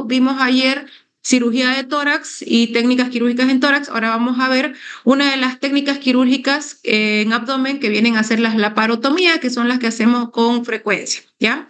vimos ayer cirugía de tórax y técnicas quirúrgicas en tórax. Ahora vamos a ver una de las técnicas quirúrgicas en abdomen que vienen a ser las laparotomías, que son las que hacemos con frecuencia, ¿ya?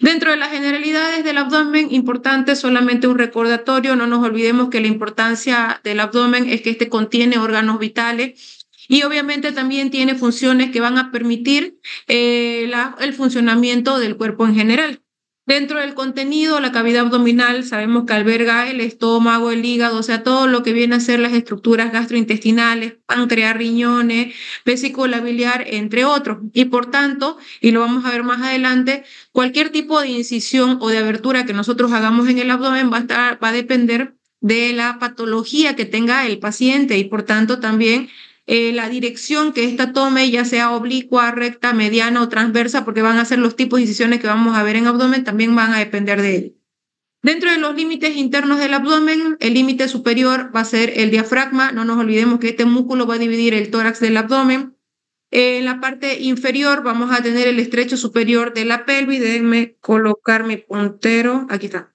Dentro de las generalidades del abdomen, importante solamente un recordatorio, no nos olvidemos que la importancia del abdomen es que este contiene órganos vitales y obviamente también tiene funciones que van a permitir el funcionamiento del cuerpo en general. Dentro del contenido, la cavidad abdominal, sabemos que alberga el estómago, el hígado, o sea, todo lo que viene a ser las estructuras gastrointestinales, páncreas, riñones, vesícula biliar, entre otros. Y por tanto, y lo vamos a ver más adelante, cualquier tipo de incisión o de abertura que nosotros hagamos en el abdomen va a depender de la patología que tenga el paciente y por tanto también la dirección que ésta tome, ya sea oblicua, recta, mediana o transversa, porque van a ser los tipos de incisiones que vamos a ver en abdomen, también van a depender de él. Dentro de los límites internos del abdomen, el límite superior va a ser el diafragma. No nos olvidemos que este músculo va a dividir el tórax del abdomen. En la parte inferior vamos a tener el estrecho superior de la pelvis. Déjenme colocar mi puntero. Aquí está.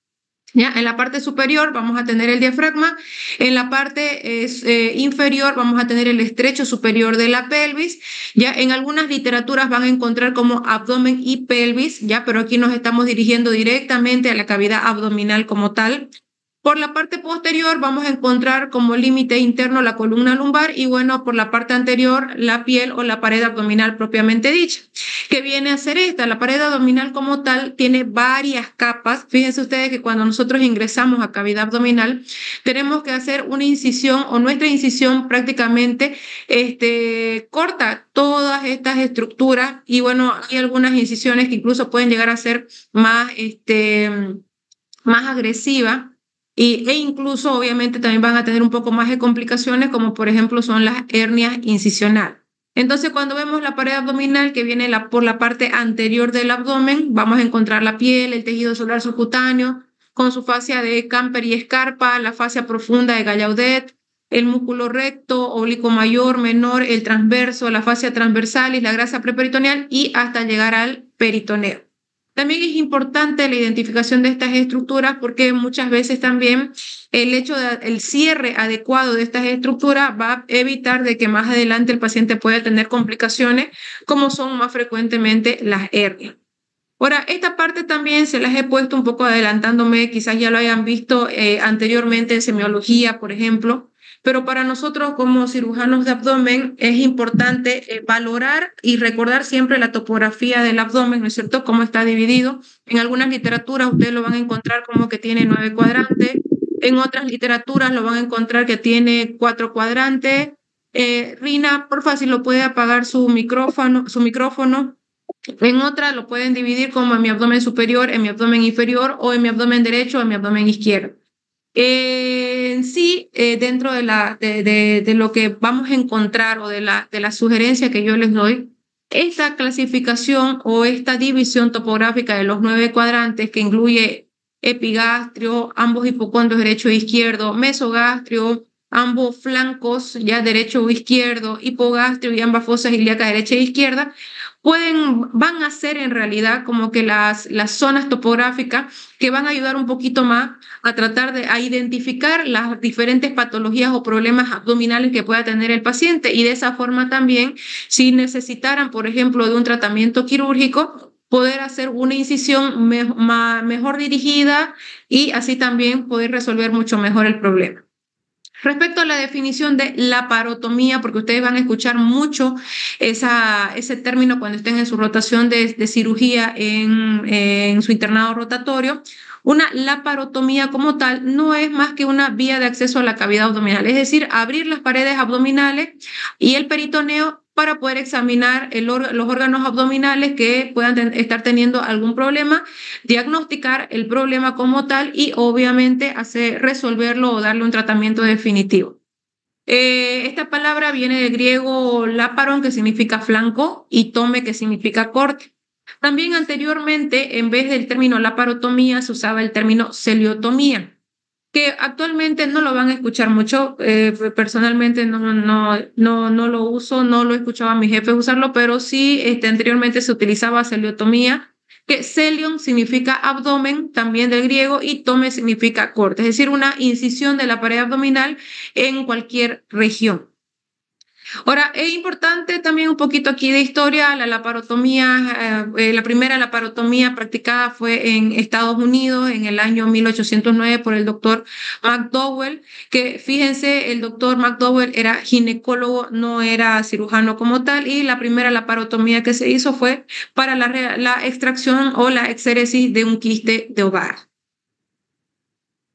¿Ya? En la parte superior vamos a tener el diafragma, en la parte inferior vamos a tener el estrecho superior de la pelvis, ya en algunas literaturas van a encontrar como abdomen y pelvis, ya, pero aquí nos estamos dirigiendo directamente a la cavidad abdominal como tal. Por la parte posterior vamos a encontrar como límite interno la columna lumbar y bueno, por la parte anterior la piel o la pared abdominal propiamente dicha. ¿Qué viene a ser esta? La pared abdominal como tal tiene varias capas. Fíjense ustedes que cuando nosotros ingresamos a cavidad abdominal tenemos que hacer una incisión o nuestra incisión prácticamente corta todas estas estructuras y bueno, hay algunas incisiones que incluso pueden llegar a ser más agresivas. E incluso obviamente también van a tener un poco más de complicaciones como por ejemplo son las hernias incisionales. Entonces cuando vemos la pared abdominal que viene por la parte anterior del abdomen, vamos a encontrar la piel, el tejido celular subcutáneo con su fascia de Camper y Scarpa, la fascia profunda de Gallaudet, el músculo recto, oblicuo mayor, menor, el transverso, la fascia transversalis, la grasa preperitoneal y hasta llegar al peritoneo. También es importante la identificación de estas estructuras porque muchas veces también el hecho del cierre adecuado de estas estructuras va a evitar de que más adelante el paciente pueda tener complicaciones como son más frecuentemente las hernias. Ahora, esta parte también se las he puesto un poco adelantándome, quizás ya lo hayan visto anteriormente en semiología, por ejemplo, pero para nosotros como cirujanos de abdomen es importante valorar y recordar siempre la topografía del abdomen, ¿no es cierto?, cómo está dividido. En algunas literaturas ustedes lo van a encontrar como que tiene 9 cuadrantes, en otras literaturas lo van a encontrar que tiene 4 cuadrantes. Rina, por favor, si lo puede apagar su micrófono. En otra lo pueden dividir como en mi abdomen superior, en mi abdomen inferior o en mi abdomen derecho o en mi abdomen izquierdo. En sí, dentro de lo que vamos a encontrar o de la sugerencia que yo les doy, esta clasificación o esta división topográfica de los 9 cuadrantes que incluye epigastrio, ambos hipocondrios derecho e izquierdo, mesogastrio, ambos flancos ya derecho o izquierdo, hipogastrio y ambas fosas ilíacas derecha e izquierda, van a ser en realidad como que las zonas topográficas que van a ayudar un poquito más a tratar a identificar las diferentes patologías o problemas abdominales que pueda tener el paciente y de esa forma también, si necesitaran, por ejemplo, de un tratamiento quirúrgico, poder hacer una incisión mejor dirigida y así también poder resolver mucho mejor el problema. Respecto a la definición de laparotomía, porque ustedes van a escuchar mucho ese término cuando estén en su rotación de cirugía en su internado rotatorio, una laparotomía como tal no es más que una vía de acceso a la cavidad abdominal, es decir, abrir las paredes abdominales y el peritoneo para poder examinar los órganos abdominales que puedan estar teniendo algún problema, diagnosticar el problema como tal y obviamente resolverlo o darle un tratamiento definitivo. Esta palabra viene del griego láparon, que significa flanco, y tome, que significa corte. También anteriormente, en vez del término laparotomía, se usaba el término celiotomía, que actualmente no lo van a escuchar mucho. Personalmente no lo uso, no lo he escuchado a mis jefes usarlo, pero sí anteriormente se utilizaba celiotomía, que celion significa abdomen, también del griego, y tome significa corte, es decir, una incisión de la pared abdominal en cualquier región. Ahora, es importante también un poquito aquí de historia, la laparotomía, la primera laparotomía practicada fue en Estados Unidos en el año 1809 por el doctor McDowell, que fíjense, el doctor McDowell era ginecólogo, no era cirujano como tal, y la primera laparotomía que se hizo fue para la extracción o la exéresis de un quiste de ovario.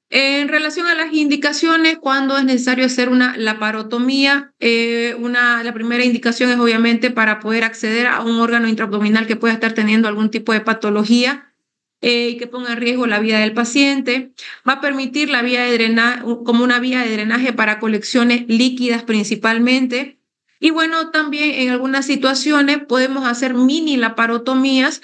En relación a las indicaciones, cuando es necesario hacer una laparotomía, la primera indicación es obviamente para poder acceder a un órgano intraabdominal que pueda estar teniendo algún tipo de patología y que ponga en riesgo la vida del paciente. Va a permitir la vía de drenaje, como una vía de drenaje para colecciones líquidas principalmente. Y bueno, también en algunas situaciones podemos hacer mini laparotomías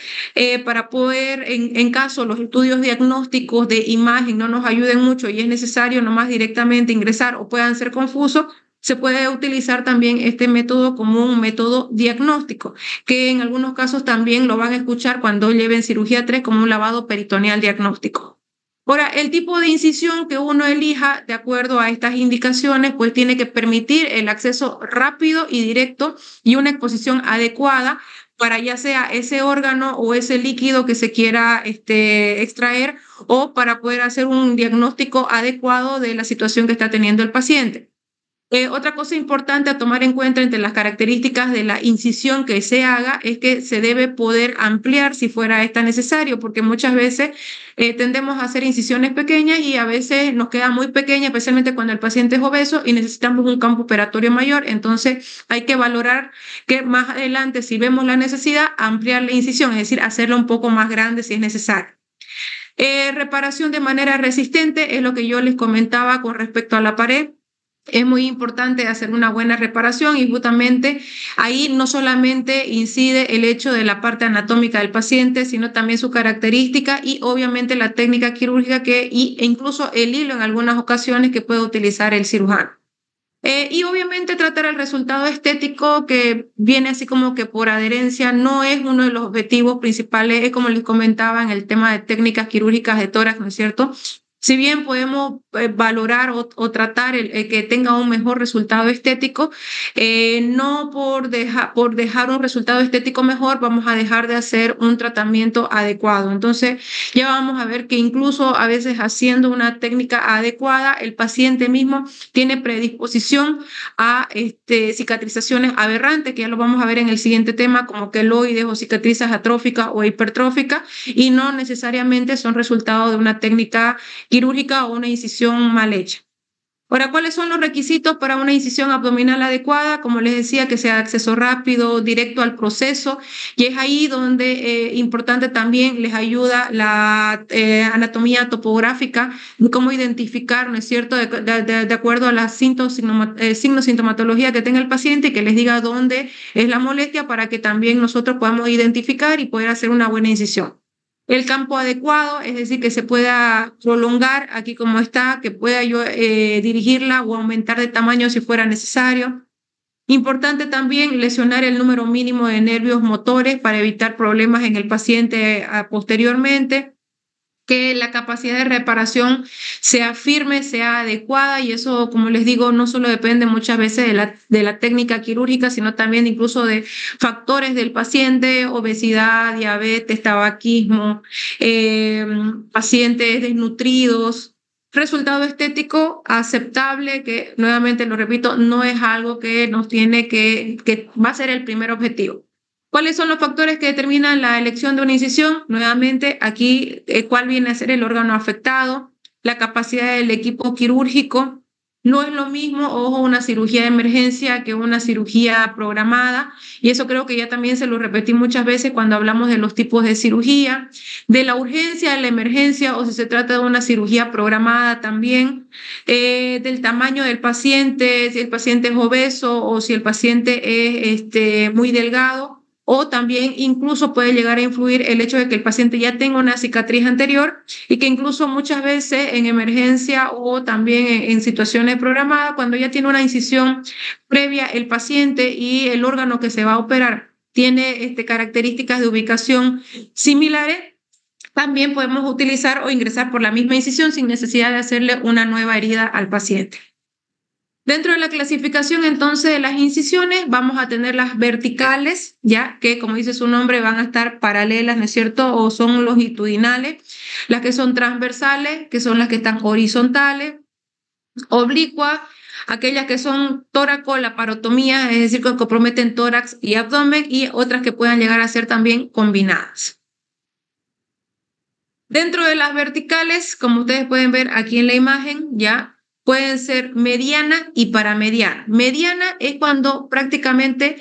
para poder, en caso los estudios diagnósticos de imagen no nos ayuden mucho y es necesario nomás directamente ingresar o puedan ser confusos, se puede utilizar también este método como un método diagnóstico, que en algunos casos también lo van a escuchar cuando lleven cirugía 3 como un lavado peritoneal diagnóstico. Ahora, el tipo de incisión que uno elija de acuerdo a estas indicaciones, pues tiene que permitir el acceso rápido y directo y una exposición adecuada para ya sea ese órgano o ese líquido que se quiera extraer o para poder hacer un diagnóstico adecuado de la situación que está teniendo el paciente. Otra cosa importante a tomar en cuenta entre las características de la incisión que se haga es que se debe poder ampliar si fuera esta necesario, porque muchas veces tendemos a hacer incisiones pequeñas y a veces nos queda muy pequeña, especialmente cuando el paciente es obeso y necesitamos un campo operatorio mayor. Entonces hay que valorar que más adelante, si vemos la necesidad, ampliar la incisión, es decir, hacerla un poco más grande si es necesario. Reparación de manera resistente es lo que yo les comentaba con respecto a la pared. Es muy importante hacer una buena reparación y justamente ahí no solamente incide el hecho de la parte anatómica del paciente, sino también su característica y obviamente la técnica quirúrgica e incluso el hilo en algunas ocasiones que puede utilizar el cirujano. Y obviamente tratar el resultado estético que viene así como que por adherencia no es uno de los objetivos principales, es como les comentaba en el tema de técnicas quirúrgicas de tórax, ¿no es cierto? Si bien podemos valorar o tratar el que tenga un mejor resultado estético, no por dejar un resultado estético mejor vamos a dejar de hacer un tratamiento adecuado. Entonces ya vamos a ver que incluso a veces haciendo una técnica adecuada, el paciente mismo tiene predisposición a cicatrizaciones aberrantes, que ya lo vamos a ver en el siguiente tema, como queloides o cicatrices atróficas o hipertróficas, y no necesariamente son resultado de una técnica quirúrgica o una incisión mal hecha. Ahora, ¿cuáles son los requisitos para una incisión abdominal adecuada? Como les decía, que sea de acceso rápido, directo al proceso, y es ahí donde importante también les ayuda la anatomía topográfica, cómo identificar, ¿no es cierto?, de acuerdo a las signos, sintomatología que tenga el paciente y que les diga dónde es la molestia para que también nosotros podamos identificar y poder hacer una buena incisión. El campo adecuado, es decir, que se pueda prolongar aquí como está, que pueda yo dirigirla o aumentar de tamaño si fuera necesario. Importante también lesionar el número mínimo de nervios motores para evitar problemas en el paciente posteriormente. Que la capacidad de reparación sea firme, sea adecuada y eso, como les digo, no solo depende muchas veces de la técnica quirúrgica, sino también incluso de factores del paciente, obesidad, diabetes, tabaquismo, pacientes desnutridos. Resultado estético aceptable, que nuevamente lo repito, no es algo que nos tiene que va a ser el primer objetivo. ¿Cuáles son los factores que determinan la elección de una incisión? Nuevamente, aquí, ¿cuál viene a ser el órgano afectado? La capacidad del equipo quirúrgico. No es lo mismo, ojo, una cirugía de emergencia que una cirugía programada. Y eso creo que ya también se lo repetí muchas veces cuando hablamos de los tipos de cirugía, de la urgencia, de la emergencia o si se trata de una cirugía programada también, del tamaño del paciente, si el paciente es obeso o si el paciente es muy delgado. O también incluso puede llegar a influir el hecho de que el paciente ya tenga una cicatriz anterior y que incluso muchas veces en emergencia o también en situaciones programadas, cuando ya tiene una incisión previa el paciente y el órgano que se va a operar tiene características de ubicación similares, también podemos utilizar o ingresar por la misma incisión sin necesidad de hacerle una nueva herida al paciente. Dentro de la clasificación entonces de las incisiones vamos a tener las verticales, ya que como dice su nombre van a estar paralelas, ¿no es cierto? O son longitudinales. Las que son transversales, que son las que están horizontales, oblicuas, aquellas que son tóraco-laparotomía, es decir, que comprometen tórax y abdomen, y otras que puedan llegar a ser también combinadas. Dentro de las verticales, como ustedes pueden ver aquí en la imagen, ya pueden ser mediana y paramediana. Mediana es cuando prácticamente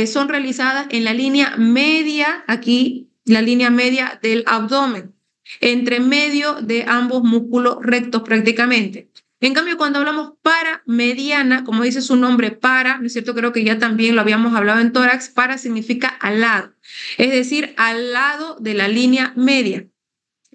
son realizadas en la línea media, aquí la línea media del abdomen, entre medio de ambos músculos rectos prácticamente. En cambio, cuando hablamos paramediana, como dice su nombre, para, ¿no es cierto? Creo que ya también lo habíamos hablado en tórax, para significa al lado, es decir, al lado de la línea media.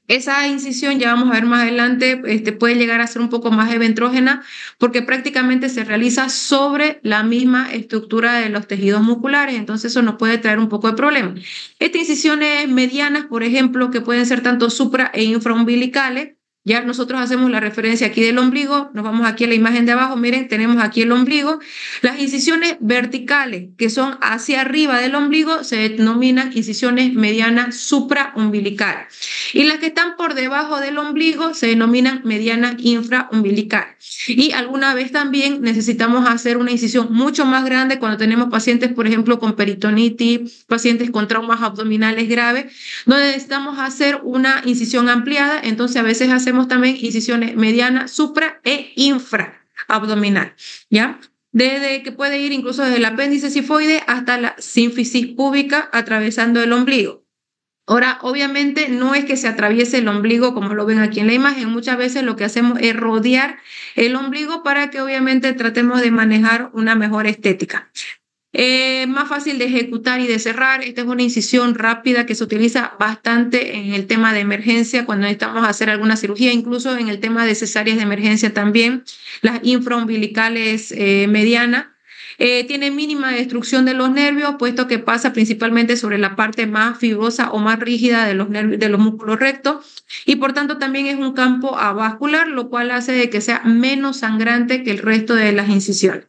Esa incisión, ya vamos a ver más adelante, puede llegar a ser un poco más eventrógena porque prácticamente se realiza sobre la misma estructura de los tejidos musculares, entonces eso nos puede traer un poco de problema. Estas incisiones medianas, por ejemplo, que pueden ser tanto supra e infraumbilicales, ya nosotros hacemos la referencia aquí del ombligo, nos vamos aquí a la imagen de abajo, miren, tenemos aquí el ombligo. Las incisiones verticales, que son hacia arriba del ombligo, se denominan incisiones medianas supraumbilicales. Y las que están por debajo del ombligo se denominan medianas infraumbilicales. Y alguna vez también necesitamos hacer una incisión mucho más grande cuando tenemos pacientes, por ejemplo, con peritonitis, pacientes con traumas abdominales graves, donde necesitamos hacer una incisión ampliada, entonces a veces hacemos también incisiones medianas, supra e infraabdominal, ¿ya? Desde que puede ir incluso desde el apéndice cifoide hasta la sínfisis púbica atravesando el ombligo. Ahora, obviamente no es que se atraviese el ombligo como lo ven aquí en la imagen, muchas veces lo que hacemos es rodear el ombligo para que obviamente tratemos de manejar una mejor estética. Más fácil de ejecutar y de cerrar. Esta es una incisión rápida que se utiliza bastante en el tema de emergencia cuando necesitamos hacer alguna cirugía, incluso en el tema de cesáreas de emergencia también. Las infraumbilicales medianas. Tiene mínima destrucción de los nervios, puesto que pasa principalmente sobre la parte más fibrosa o más rígida de los nervios, de los músculos rectos, y por tanto también es un campo avascular, lo cual hace de que sea menos sangrante que el resto de las incisiones.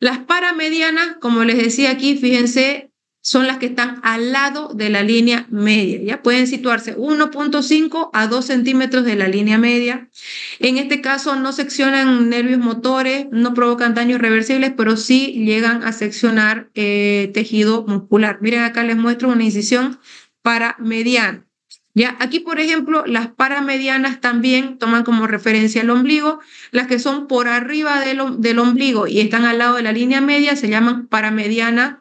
Las paramedianas, como les decía aquí, fíjense, son las que están al lado de la línea media. Ya pueden situarse 1.5 a 2 centímetros de la línea media. En este caso no seccionan nervios motores, no provocan daños reversibles, pero sí llegan a seccionar tejido muscular. Miren, acá les muestro una incisión paramediana. Ya, aquí, por ejemplo, las paramedianas también toman como referencia el ombligo. Las que son por arriba del ombligo y están al lado de la línea media se llaman paramediana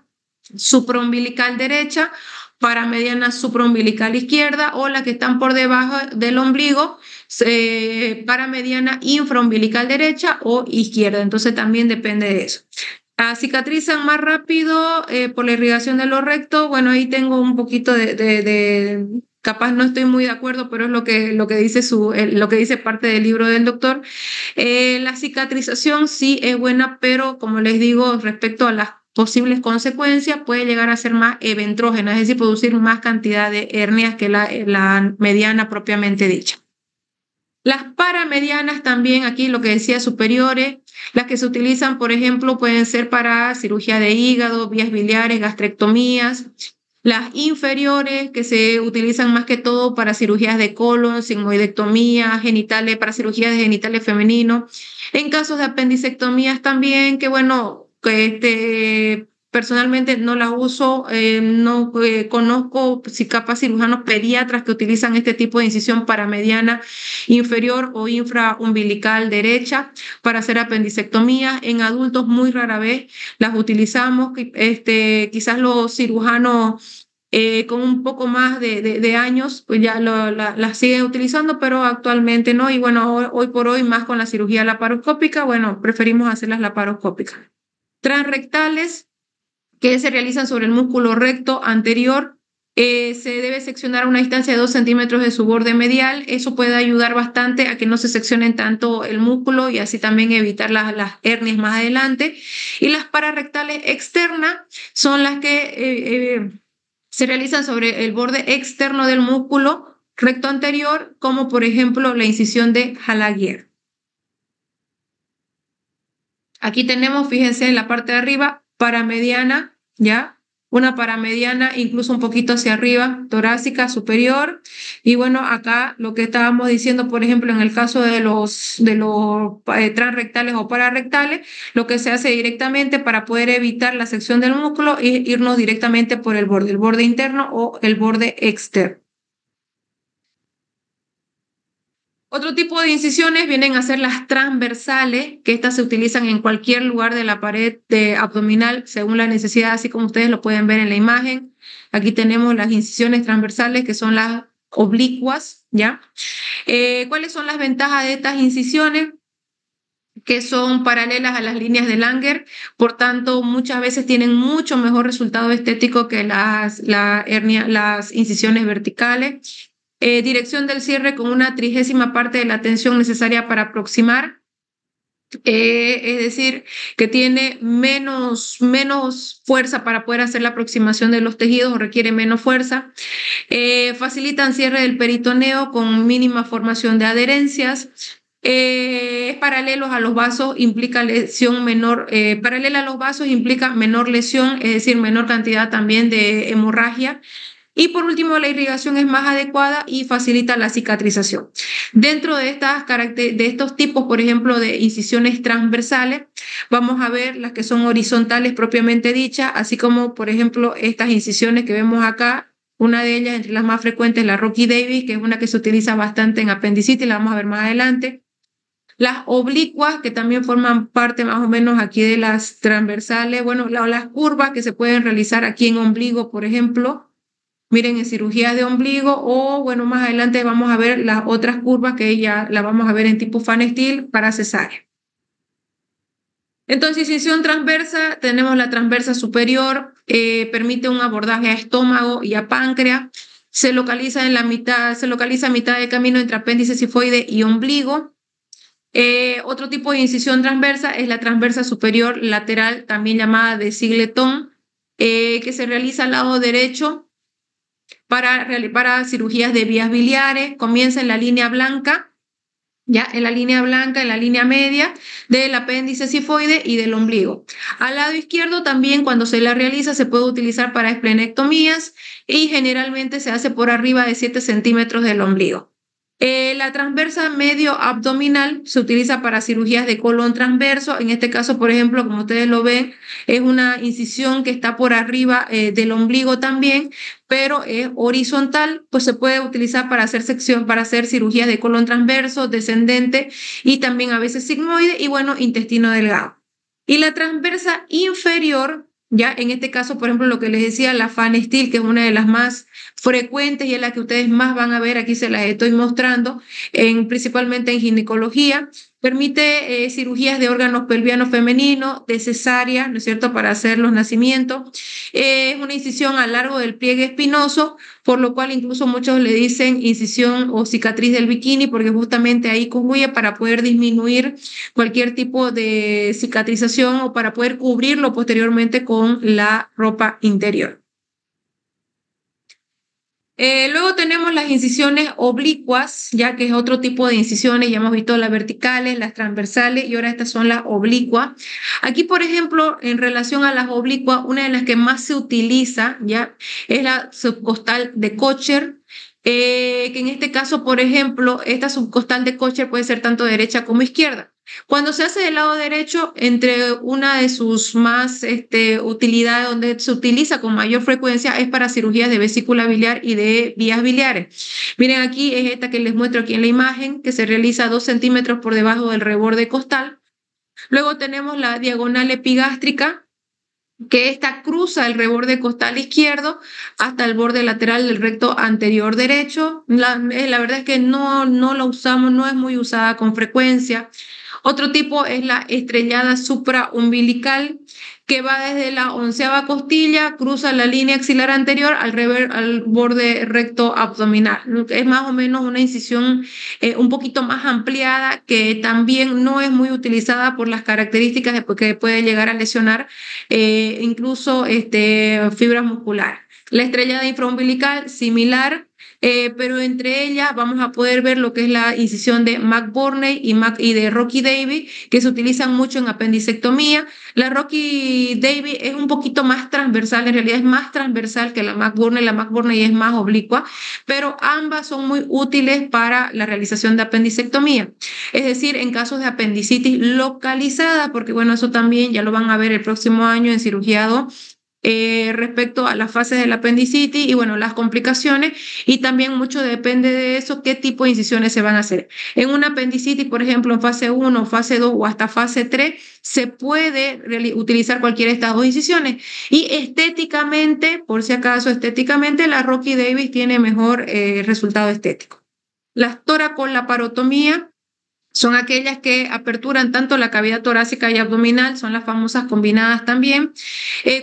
supraumbilical derecha, paramediana supraumbilical izquierda, o las que están por debajo del ombligo, paramediana infraumbilical derecha o izquierda. Entonces también depende de eso. Cicatrizan más rápido por la irrigación de los rectos. Bueno, ahí tengo un poquito de capaz no estoy muy de acuerdo, pero es lo que dice lo que dice parte del libro del doctor. La cicatrización sí es buena, pero como les digo, respecto a las posibles consecuencias, puede llegar a ser más eventrógena, es decir, producir más cantidad de hernias que la mediana propiamente dicha. Las paramedianas también, aquí lo que decía, superiores, las que se utilizan, por ejemplo, pueden ser para cirugía de hígado, vías biliares, gastrectomías. Las inferiores, que se utilizan más que todo para cirugías de colon, sigmoidectomía, genitales, para cirugías de genitales femeninos. En casos de apendicectomías también, que bueno, que personalmente no las uso, no conozco si capaz cirujanos pediatras que utilizan este tipo de incisión paramediana inferior o infraumbilical derecha para hacer apendicectomías. En adultos muy rara vez las utilizamos, quizás los cirujanos con un poco más de años, pues ya las siguen utilizando, pero actualmente no. Y bueno, hoy por hoy, más con la cirugía laparoscópica, bueno, preferimos hacerlas laparoscópicas. Transrectales, que se realizan sobre el músculo recto anterior, Se debe seccionar a una distancia de 2 centímetros de su borde medial. Eso puede ayudar bastante a que no se seccionen tanto el músculo y así también evitar las hernias más adelante. Y las pararrectales externas son las que se realizan sobre el borde externo del músculo recto anterior, como por ejemplo la incisión de Halagier. Aquí tenemos, fíjense, en la parte de arriba, paramediana, ¿ya? Una paramediana, incluso un poquito hacia arriba, torácica, superior. Y bueno, acá lo que estábamos diciendo, por ejemplo, en el caso de los transrectales o pararrectales, lo que se hace directamente para poder evitar la sección del músculo es irnos directamente por el borde interno o el borde externo. Otro tipo de incisiones vienen a ser las transversales, que estas se utilizan en cualquier lugar de la pared abdominal según la necesidad, así como ustedes lo pueden ver en la imagen. Aquí tenemos las incisiones transversales, que son las oblicuas, ¿ya? ¿Cuáles son las ventajas de estas incisiones? Que son paralelas a las líneas de Langer, por tanto, muchas veces tienen mucho mejor resultado estético que las incisiones verticales. Dirección del cierre con una 30ª parte de la tensión necesaria para aproximar, es decir, que tiene menos fuerza para poder hacer la aproximación de los tejidos o requiere menos fuerza. Facilitan cierre del peritoneo con mínima formación de adherencias. Paralelos a los vasos implica lesión menor, paralela a los vasos implica menor lesión, es decir, menor cantidad también de hemorragia. Y por último, la irrigación es más adecuada y facilita la cicatrización. Dentro de estos tipos, por ejemplo, de incisiones transversales, vamos a ver las que son horizontales propiamente dichas, así como, por ejemplo, estas incisiones que vemos acá. Una de ellas, entre las más frecuentes, la Rocky Davis, que es una que se utiliza bastante en apendicitis, la vamos a ver más adelante. Las oblicuas, que también forman parte más o menos aquí de las transversales. Bueno, las curvas que se pueden realizar aquí en ombligo, por ejemplo. Miren, en cirugías de ombligo o, bueno, más adelante vamos a ver las otras curvas que ya las vamos a ver en tipo Fan Steel para cesárea. Entonces, incisión transversa, tenemos la transversa superior, permite un abordaje a estómago y a páncreas. Se localiza a mitad de camino entre apéndice sifoide y ombligo. Otro tipo de incisión transversa es la transversa superior lateral, también llamada de Singleton, que se realiza al lado derecho para cirugías de vías biliares. Comienza en la línea blanca, ya en la línea media del apéndice sifoide y del ombligo. Al lado izquierdo también, cuando se la realiza, se puede utilizar para esplenectomías y generalmente se hace por arriba de 7 centímetros del ombligo. La transversa medio abdominal se utiliza para cirugías de colon transverso. En este caso, por ejemplo, como ustedes lo ven, es una incisión que está por arriba del ombligo también, pero es horizontal, pues se puede utilizar para hacer cirugías de colon transverso, descendente y también a veces sigmoide y bueno, intestino delgado. Y la transversa inferior, ya en este caso, por ejemplo, lo que les decía, la Fan Steel, que es una de las más frecuentes y es la que ustedes más van a ver, aquí se las estoy mostrando, principalmente en ginecología. Permite cirugías de órganos pelvianos femeninos, de cesárea, ¿no es cierto?, para hacer los nacimientos. Es una incisión a largo del pliegue espinoso, por lo cual incluso muchos le dicen incisión o cicatriz del bikini, porque justamente ahí contribuye para poder disminuir cualquier tipo de cicatrización o para poder cubrirlo posteriormente con la ropa interior. Luego tenemos las incisiones oblicuas, ya que es otro tipo de incisiones. Ya hemos visto las verticales, las transversales y ahora estas son las oblicuas. Aquí, por ejemplo, en relación a las oblicuas, una de las que más se utiliza ya es la subcostal de Kocher, que en este caso, por ejemplo, esta subcostal de Kocher puede ser tanto derecha como izquierda. Cuando se hace del lado derecho, entre una de sus más utilidades, donde se utiliza con mayor frecuencia, es para cirugías de vesícula biliar y de vías biliares. Miren, aquí es esta que les muestro aquí en la imagen, que se realiza 2 centímetros por debajo del reborde costal. Luego tenemos la diagonal epigástrica, que esta cruza el reborde costal izquierdo hasta el borde lateral del recto anterior derecho. La verdad es que no la usamos, no es muy usada con frecuencia. Otro tipo es la estrellada supraumbilical, que va desde la 11ª costilla, cruza la línea axilar anterior al borde recto abdominal. Es más o menos una incisión un poquito más ampliada, que también no es muy utilizada por las características que puede llegar a lesionar incluso fibras musculares. La estrellada infraumbilical, similar, pero entre ellas vamos a poder ver lo que es la incisión de McBurney y de Rocky Davey, que se utilizan mucho en apendicectomía. La Rocky Davey es un poquito más transversal, en realidad es más transversal que la McBurney es más oblicua, pero ambas son muy útiles para la realización de apendicectomía. Es decir, en casos de apendicitis localizada, porque bueno, eso también ya lo van a ver el próximo año en cirugía 2, respecto a las fases del apendicitis y bueno, las complicaciones, y también mucho depende de eso, qué tipo de incisiones se van a hacer. En una apendicitis, por ejemplo, en fase 1, fase 2 o hasta fase 3, se puede utilizar cualquiera de estas dos incisiones. Y estéticamente, por si acaso, estéticamente, la Rocky Davis tiene mejor resultado estético. Las toracolaparotomía son aquellas que aperturan tanto la cavidad torácica y abdominal, son las famosas combinadas también.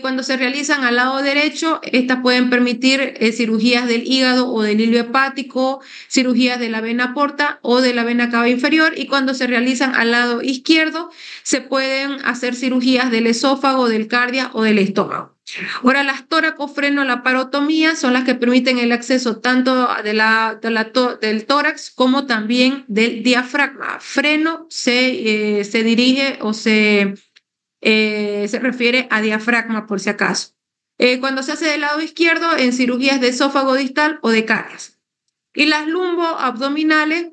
Cuando se realizan al lado derecho, estas pueden permitir cirugías del hígado o del hilo hepático, cirugías de la vena porta o de la vena cava inferior, y cuando se realizan al lado izquierdo, se pueden hacer cirugías del esófago, del cardia o del estómago. Ahora, las toracofrenolaparotomías son las que permiten el acceso tanto del tórax como también del diafragma. Freno se dirige o se refiere a diafragma, por si acaso. Cuando se hace del lado izquierdo, en cirugías de esófago distal o de caries. Y las lumboabdominales,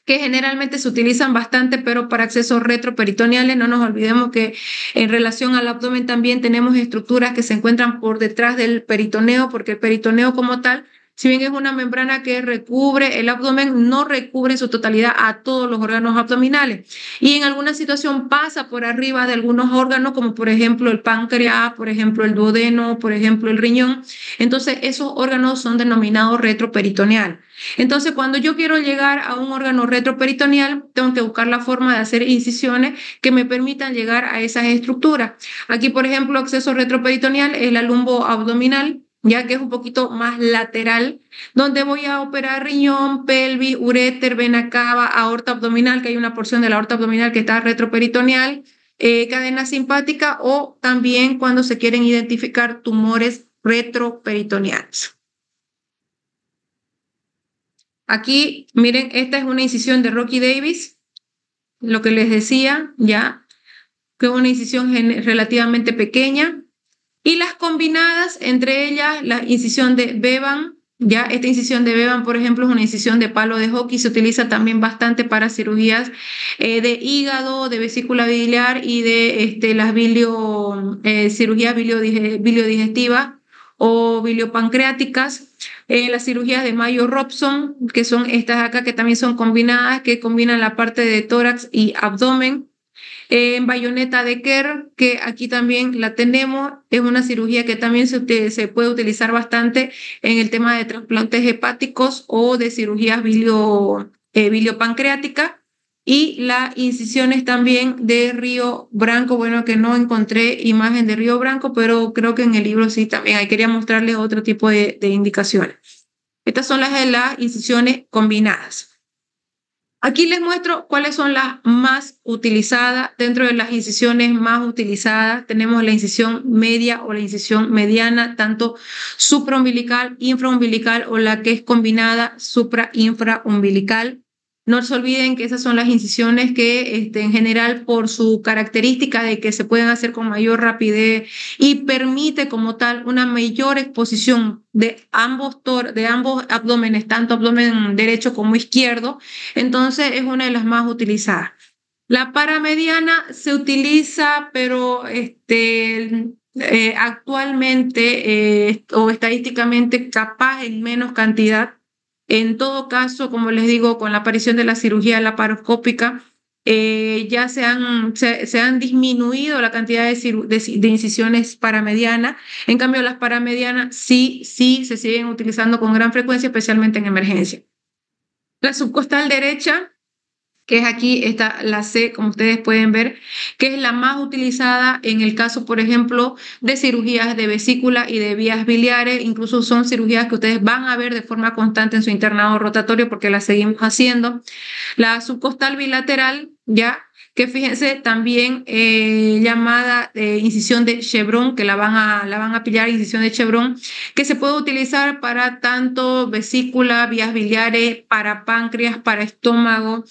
que generalmente se utilizan bastante, pero para accesos retroperitoneales. No nos olvidemos que en relación al abdomen también tenemos estructuras que se encuentran por detrás del peritoneo, porque el peritoneo como tal, si bien es una membrana que recubre el abdomen, no recubre en su totalidad a todos los órganos abdominales. Y en alguna situación pasa por arriba de algunos órganos, como por ejemplo el páncreas, por ejemplo el duodeno, por ejemplo el riñón. Entonces, esos órganos son denominados retroperitoneal. Entonces, cuando yo quiero llegar a un órgano retroperitoneal, tengo que buscar la forma de hacer incisiones que me permitan llegar a esas estructuras. Aquí, por ejemplo, acceso retroperitoneal es la lumboabdominal, ya que es un poquito más lateral, donde voy a operar riñón, pelvis, uréter, vena cava, aorta abdominal, que hay una porción de la aorta abdominal que está retroperitoneal, cadena simpática, o también cuando se quieren identificar tumores retroperitoneales. Aquí, miren, esta es una incisión de Rocky Davis, lo que les decía, ya, que es una incisión relativamente pequeña. Y las combinadas, entre ellas la incisión de Bevan, ya esta incisión de Bevan, por ejemplo, es una incisión de palo de hockey, se utiliza también bastante para cirugías de hígado, de vesícula biliar y de las cirugías biliodigestivas o biliopancreáticas. Las cirugías de Mayo-Robson, que son estas acá, que también son combinadas, que combinan la parte de tórax y abdomen. En bayoneta de Kerr, que aquí también la tenemos, es una cirugía que también se puede utilizar bastante en el tema de trasplantes hepáticos o de cirugías biliopancreáticas. Y las incisiones también de Río Branco, bueno, que no encontré imagen de Río Branco, pero creo que en el libro sí también. Ahí quería mostrarles otro tipo de indicaciones. Estas son las de las incisiones combinadas. Aquí les muestro cuáles son las más utilizadas. Dentro de las incisiones más utilizadas tenemos la incisión media o la incisión mediana, tanto supraumbilical, infraumbilical o la que es combinada supra-infraumbilical. No se olviden que esas son las incisiones que en general, por su característica de que se pueden hacer con mayor rapidez y permite como tal una mayor exposición de ambos abdómenes, tanto abdomen derecho como izquierdo. Entonces es una de las más utilizadas. La paramediana se utiliza, pero actualmente o estadísticamente capaz en menos cantidad. En todo caso, como les digo, con la aparición de la cirugía laparoscópica, ya se han disminuido la cantidad de incisiones paramedianas. En cambio, las paramedianas sí se siguen utilizando con gran frecuencia, especialmente en emergencia. La subcostal derecha que es aquí esta, la C, como ustedes pueden ver, que es la más utilizada en el caso, por ejemplo, de cirugías de vesícula y de vías biliares. Incluso son cirugías que ustedes van a ver de forma constante en su internado rotatorio porque las seguimos haciendo. La subcostal bilateral, ya, que fíjense también llamada incisión de Chevron, que la van a pillar, incisión de Chevron, que se puede utilizar para tanto vesícula, vías biliares, para páncreas, para estómago.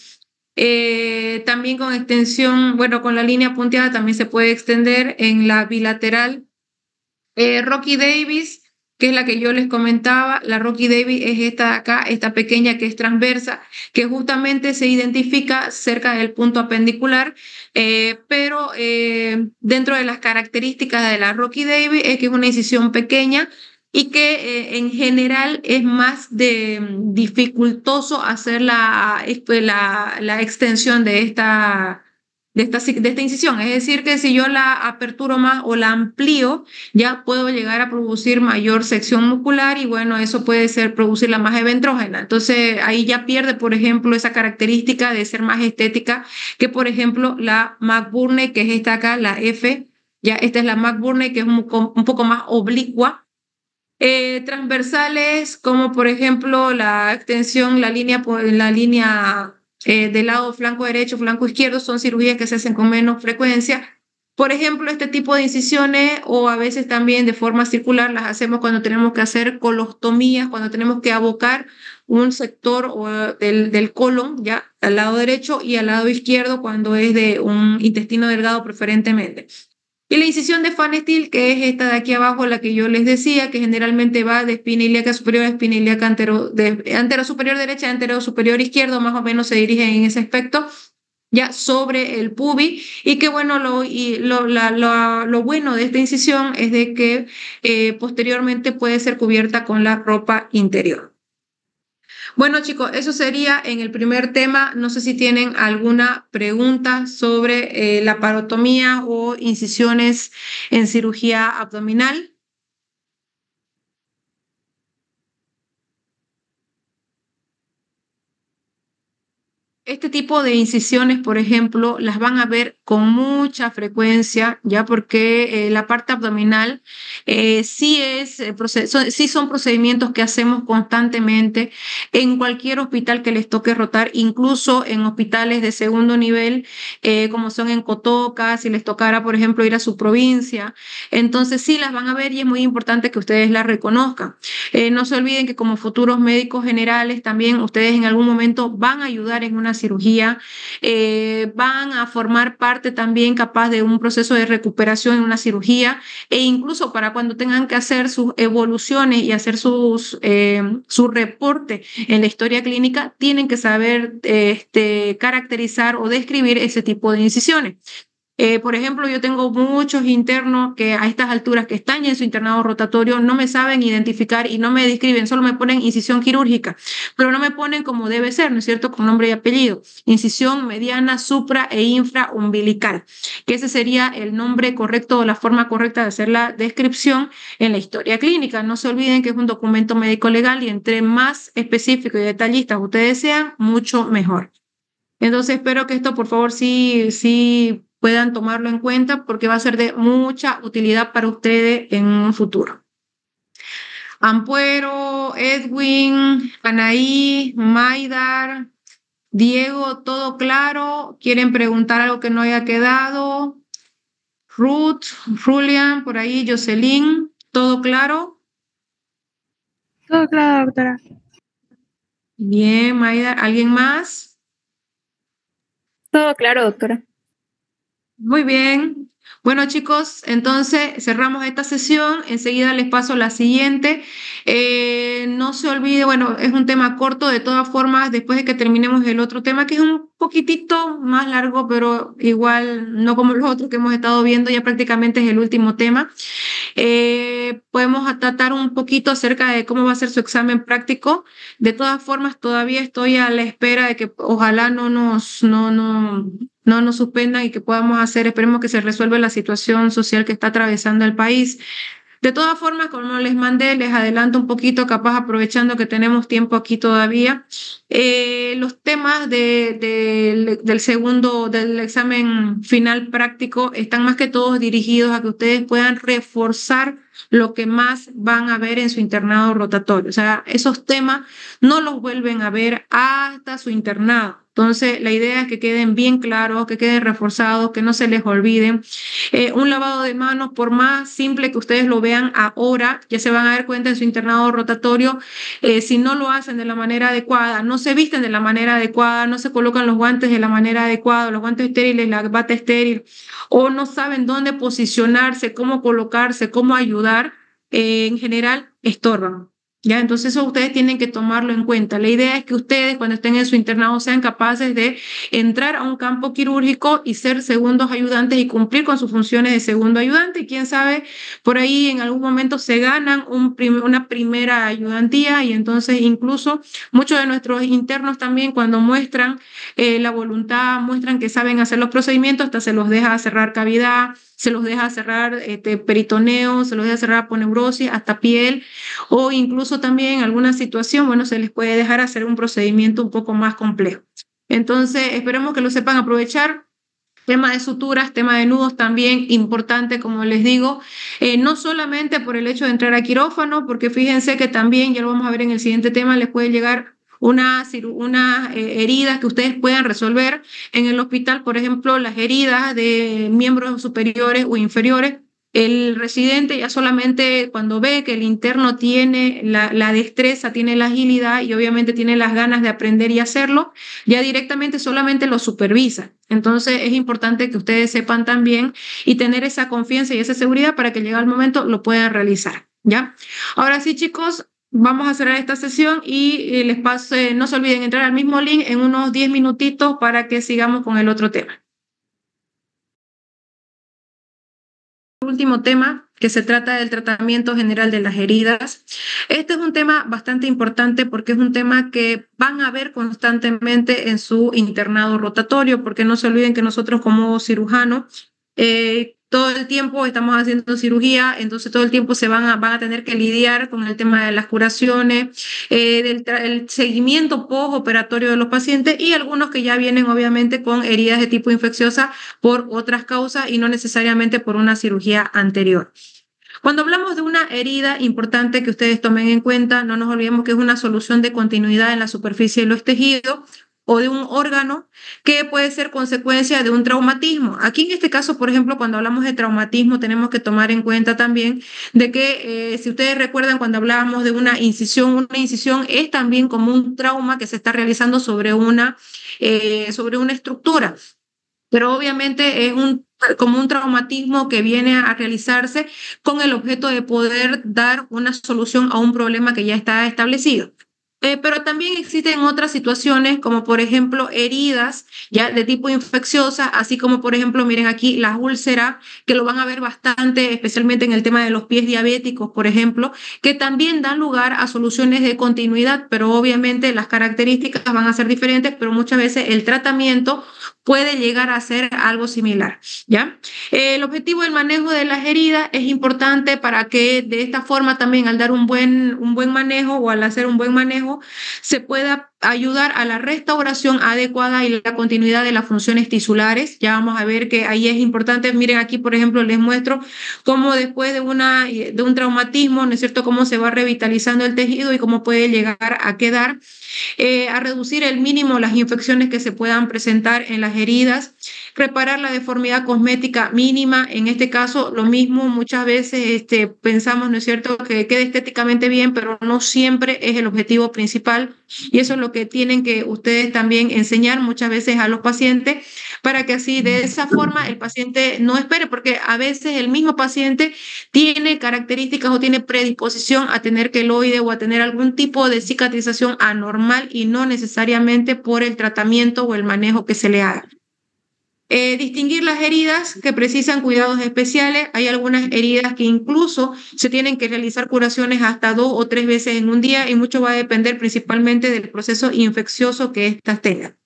También con extensión, bueno, con la línea punteada también se puede extender en la bilateral. Rocky Davis, que es la que yo les comentaba, la Rocky Davis es esta de acá, esta pequeña que es transversa, que justamente se identifica cerca del punto apendicular, pero dentro de las características de la Rocky Davis es que es una incisión pequeña y que en general es más dificultoso hacer la extensión de esta incisión. Es decir, que si yo la aperturo más o la amplío, ya puedo llegar a producir mayor sección muscular y bueno, eso puede ser producir la magia ventrógena. Entonces ahí ya pierde, por ejemplo, esa característica de ser más estética que, por ejemplo, la McBurney, que es esta acá, la F. Ya esta es la McBurney, que es un poco más oblicua. Transversales, como por ejemplo la extensión, la línea del lado flanco derecho, flanco izquierdo, son cirugías que se hacen con menos frecuencia. Por ejemplo, este tipo de incisiones o a veces también de forma circular las hacemos cuando tenemos que hacer colostomías, cuando tenemos que abocar un sector del colon, ya al lado derecho y al lado izquierdo cuando es de un intestino delgado preferentemente. Y la incisión de Van Steel, que es esta de aquí abajo, la que yo les decía, que generalmente va de espina ilíaca superior a espina ilíaca antero superior derecha a antero superior izquierdo, más o menos se dirigen en ese aspecto, ya sobre el pubi, y que bueno, lo bueno de esta incisión es de que posteriormente puede ser cubierta con la ropa interior. Bueno, chicos, eso sería en el primer tema. No sé si tienen alguna pregunta sobre la parotomía o incisiones en cirugía abdominal. Este tipo de incisiones, por ejemplo, las van a ver con mucha frecuencia, ya porque la parte abdominal sí son procedimientos que hacemos constantemente en cualquier hospital que les toque rotar, incluso en hospitales de segundo nivel, como son en Cotoca, si les tocara, por ejemplo, ir a su provincia. Entonces sí las van a ver y es muy importante que ustedes las reconozcan. No se olviden que como futuros médicos generales también ustedes en algún momento van a ayudar en una cirugía, van a formar parte también capaz de un proceso de recuperación en una cirugía e incluso para cuando tengan que hacer sus evoluciones y hacer su reporte en la historia clínica, tienen que saber caracterizar o describir ese tipo de incisiones. Por ejemplo, yo tengo muchos internos que a estas alturas que están en su internado rotatorio no me saben identificar y no me describen, solo me ponen incisión quirúrgica, pero no me ponen como debe ser, ¿no es cierto? Con nombre y apellido. Incisión mediana, supra e infraumbilical, que ese sería el nombre correcto o la forma correcta de hacer la descripción en la historia clínica. No se olviden que es un documento médico legal y entre más específico y detallista ustedes sean, mucho mejor. Entonces espero que esto, por favor, sí puedan tomarlo en cuenta porque va a ser de mucha utilidad para ustedes en un futuro. Ampuero, Edwin, Anaí, Maidar, Diego, ¿todo claro? ¿Quieren preguntar algo que no haya quedado? Ruth, Julian, por ahí, Jocelyn, ¿todo claro? Todo claro, doctora. Bien, Maidar, ¿alguien más? Todo claro, doctora. Muy bien. Bueno, chicos, entonces cerramos esta sesión. Enseguida les paso la siguiente. No se olvide, bueno, es un tema corto, de todas formas, después de que terminemos el otro tema, que es un poquitito más largo, pero igual no como los otros que hemos estado viendo, ya prácticamente es el último tema. Podemos tratar un poquito acerca de cómo va a ser su examen práctico. De todas formas, todavía estoy a la espera de que ojalá no nos suspendan y que podamos hacer, esperemos que se resuelva la situación social que está atravesando el país. De todas formas, como les mandé, les adelanto un poquito, capaz aprovechando que tenemos tiempo aquí todavía, los temas del segundo, del examen final práctico están más que todos dirigidos a que ustedes puedan reforzar lo que más van a ver en su internado rotatorio. O sea, esos temas no los vuelven a ver hasta su internado. Entonces, la idea es que queden bien claros, que queden reforzados, que no se les olviden. Un lavado de manos, por más simple que ustedes lo vean ahora, ya se van a dar cuenta en su internado rotatorio, si no lo hacen de la manera adecuada, no se visten de la manera adecuada, no se colocan los guantes de la manera adecuada, los guantes estériles, la bata estéril, o no saben dónde posicionarse, cómo colocarse, cómo ayudar, en general estorban. ¿Ya? Entonces eso ustedes tienen que tomarlo en cuenta. La idea es que ustedes cuando estén en su internado sean capaces de entrar a un campo quirúrgico y ser segundos ayudantes y cumplir con sus funciones de segundo ayudante. Y quién sabe, por ahí en algún momento se ganan una primera ayudantía y entonces incluso muchos de nuestros internos también cuando muestran la voluntad, muestran que saben hacer los procedimientos, hasta se los deja cerrar cavidad, se los deja cerrar peritoneo, se los deja cerrar aponeurosis, hasta piel, o incluso también en alguna situación, bueno, se les puede dejar hacer un procedimiento un poco más complejo. Entonces, esperemos que lo sepan aprovechar. Tema de suturas, tema de nudos también importante, como les digo, no solamente por el hecho de entrar a quirófano, porque fíjense que también, ya lo vamos a ver en el siguiente tema, les puede llegar unas heridas que ustedes puedan resolver en el hospital, por ejemplo, las heridas de miembros superiores o inferiores. El residente ya solamente cuando ve que el interno tiene la destreza, tiene la agilidad y obviamente tiene las ganas de aprender y hacerlo, ya directamente solamente lo supervisa. Entonces es importante que ustedes sepan también y tener esa confianza y esa seguridad para que llegue el momento lo puedan realizar, ¿ya? Ahora sí, chicos, vamos a cerrar esta sesión y les paso, no se olviden entrar al mismo link en unos 10 minutitos para que sigamos con el otro tema. Último tema, que se trata del tratamiento general de las heridas. Este es un tema bastante importante porque es un tema que van a ver constantemente en su internado rotatorio, porque no se olviden que nosotros como cirujanos, todo el tiempo estamos haciendo cirugía, entonces todo el tiempo van a tener que lidiar con el tema de las curaciones, el seguimiento postoperatorio de los pacientes y algunos que ya vienen obviamente con heridas de tipo infecciosa por otras causas y no necesariamente por una cirugía anterior. Cuando hablamos de una herida, importante que ustedes tomen en cuenta, no nos olvidemos que es una solución de continuidad en la superficie de los tejidos o de un órgano que puede ser consecuencia de un traumatismo. Aquí en este caso, por ejemplo, cuando hablamos de traumatismo, tenemos que tomar en cuenta también de que si ustedes recuerdan cuando hablábamos de una incisión es también como un trauma que se está realizando sobre una estructura, pero obviamente es como un traumatismo que viene a realizarse con el objeto de poder dar una solución a un problema que ya está establecido. Pero también existen otras situaciones, como por ejemplo heridas ya de tipo infecciosa, así como por ejemplo, miren aquí las úlceras, que lo van a ver bastante, especialmente en el tema de los pies diabéticos, por ejemplo, que también dan lugar a soluciones de continuidad, pero obviamente las características van a ser diferentes, pero muchas veces el tratamiento puede llegar a ser algo similar, ¿ya? El objetivo del manejo de las heridas es importante para que de esta forma también al dar un buen manejo o al hacer un buen manejo se pueda ayudar a la restauración adecuada y la continuidad de las funciones tisulares. Ya vamos a ver que ahí es importante. Miren aquí, por ejemplo, les muestro cómo después de un traumatismo, ¿no es cierto?, cómo se va revitalizando el tejido y cómo puede llegar a quedar, a reducir el mínimo las infecciones que se puedan presentar en las heridas, reparar la deformidad cosmética mínima. En este caso, lo mismo, muchas veces pensamos, ¿no es cierto?, que quede estéticamente bien, pero no siempre es el objetivo principal y eso es lo que tienen que ustedes también enseñar muchas veces a los pacientes para que así de esa forma el paciente no espere, porque a veces el mismo paciente tiene características o tiene predisposición a tener queloide o a tener algún tipo de cicatrización anormal y no necesariamente por el tratamiento o el manejo que se le haga. Distinguir las heridas que precisan cuidados especiales. Hay algunas heridas que incluso se tienen que realizar curaciones hasta 2 o 3 veces en un día y mucho va a depender principalmente del proceso infeccioso que éstas tengan.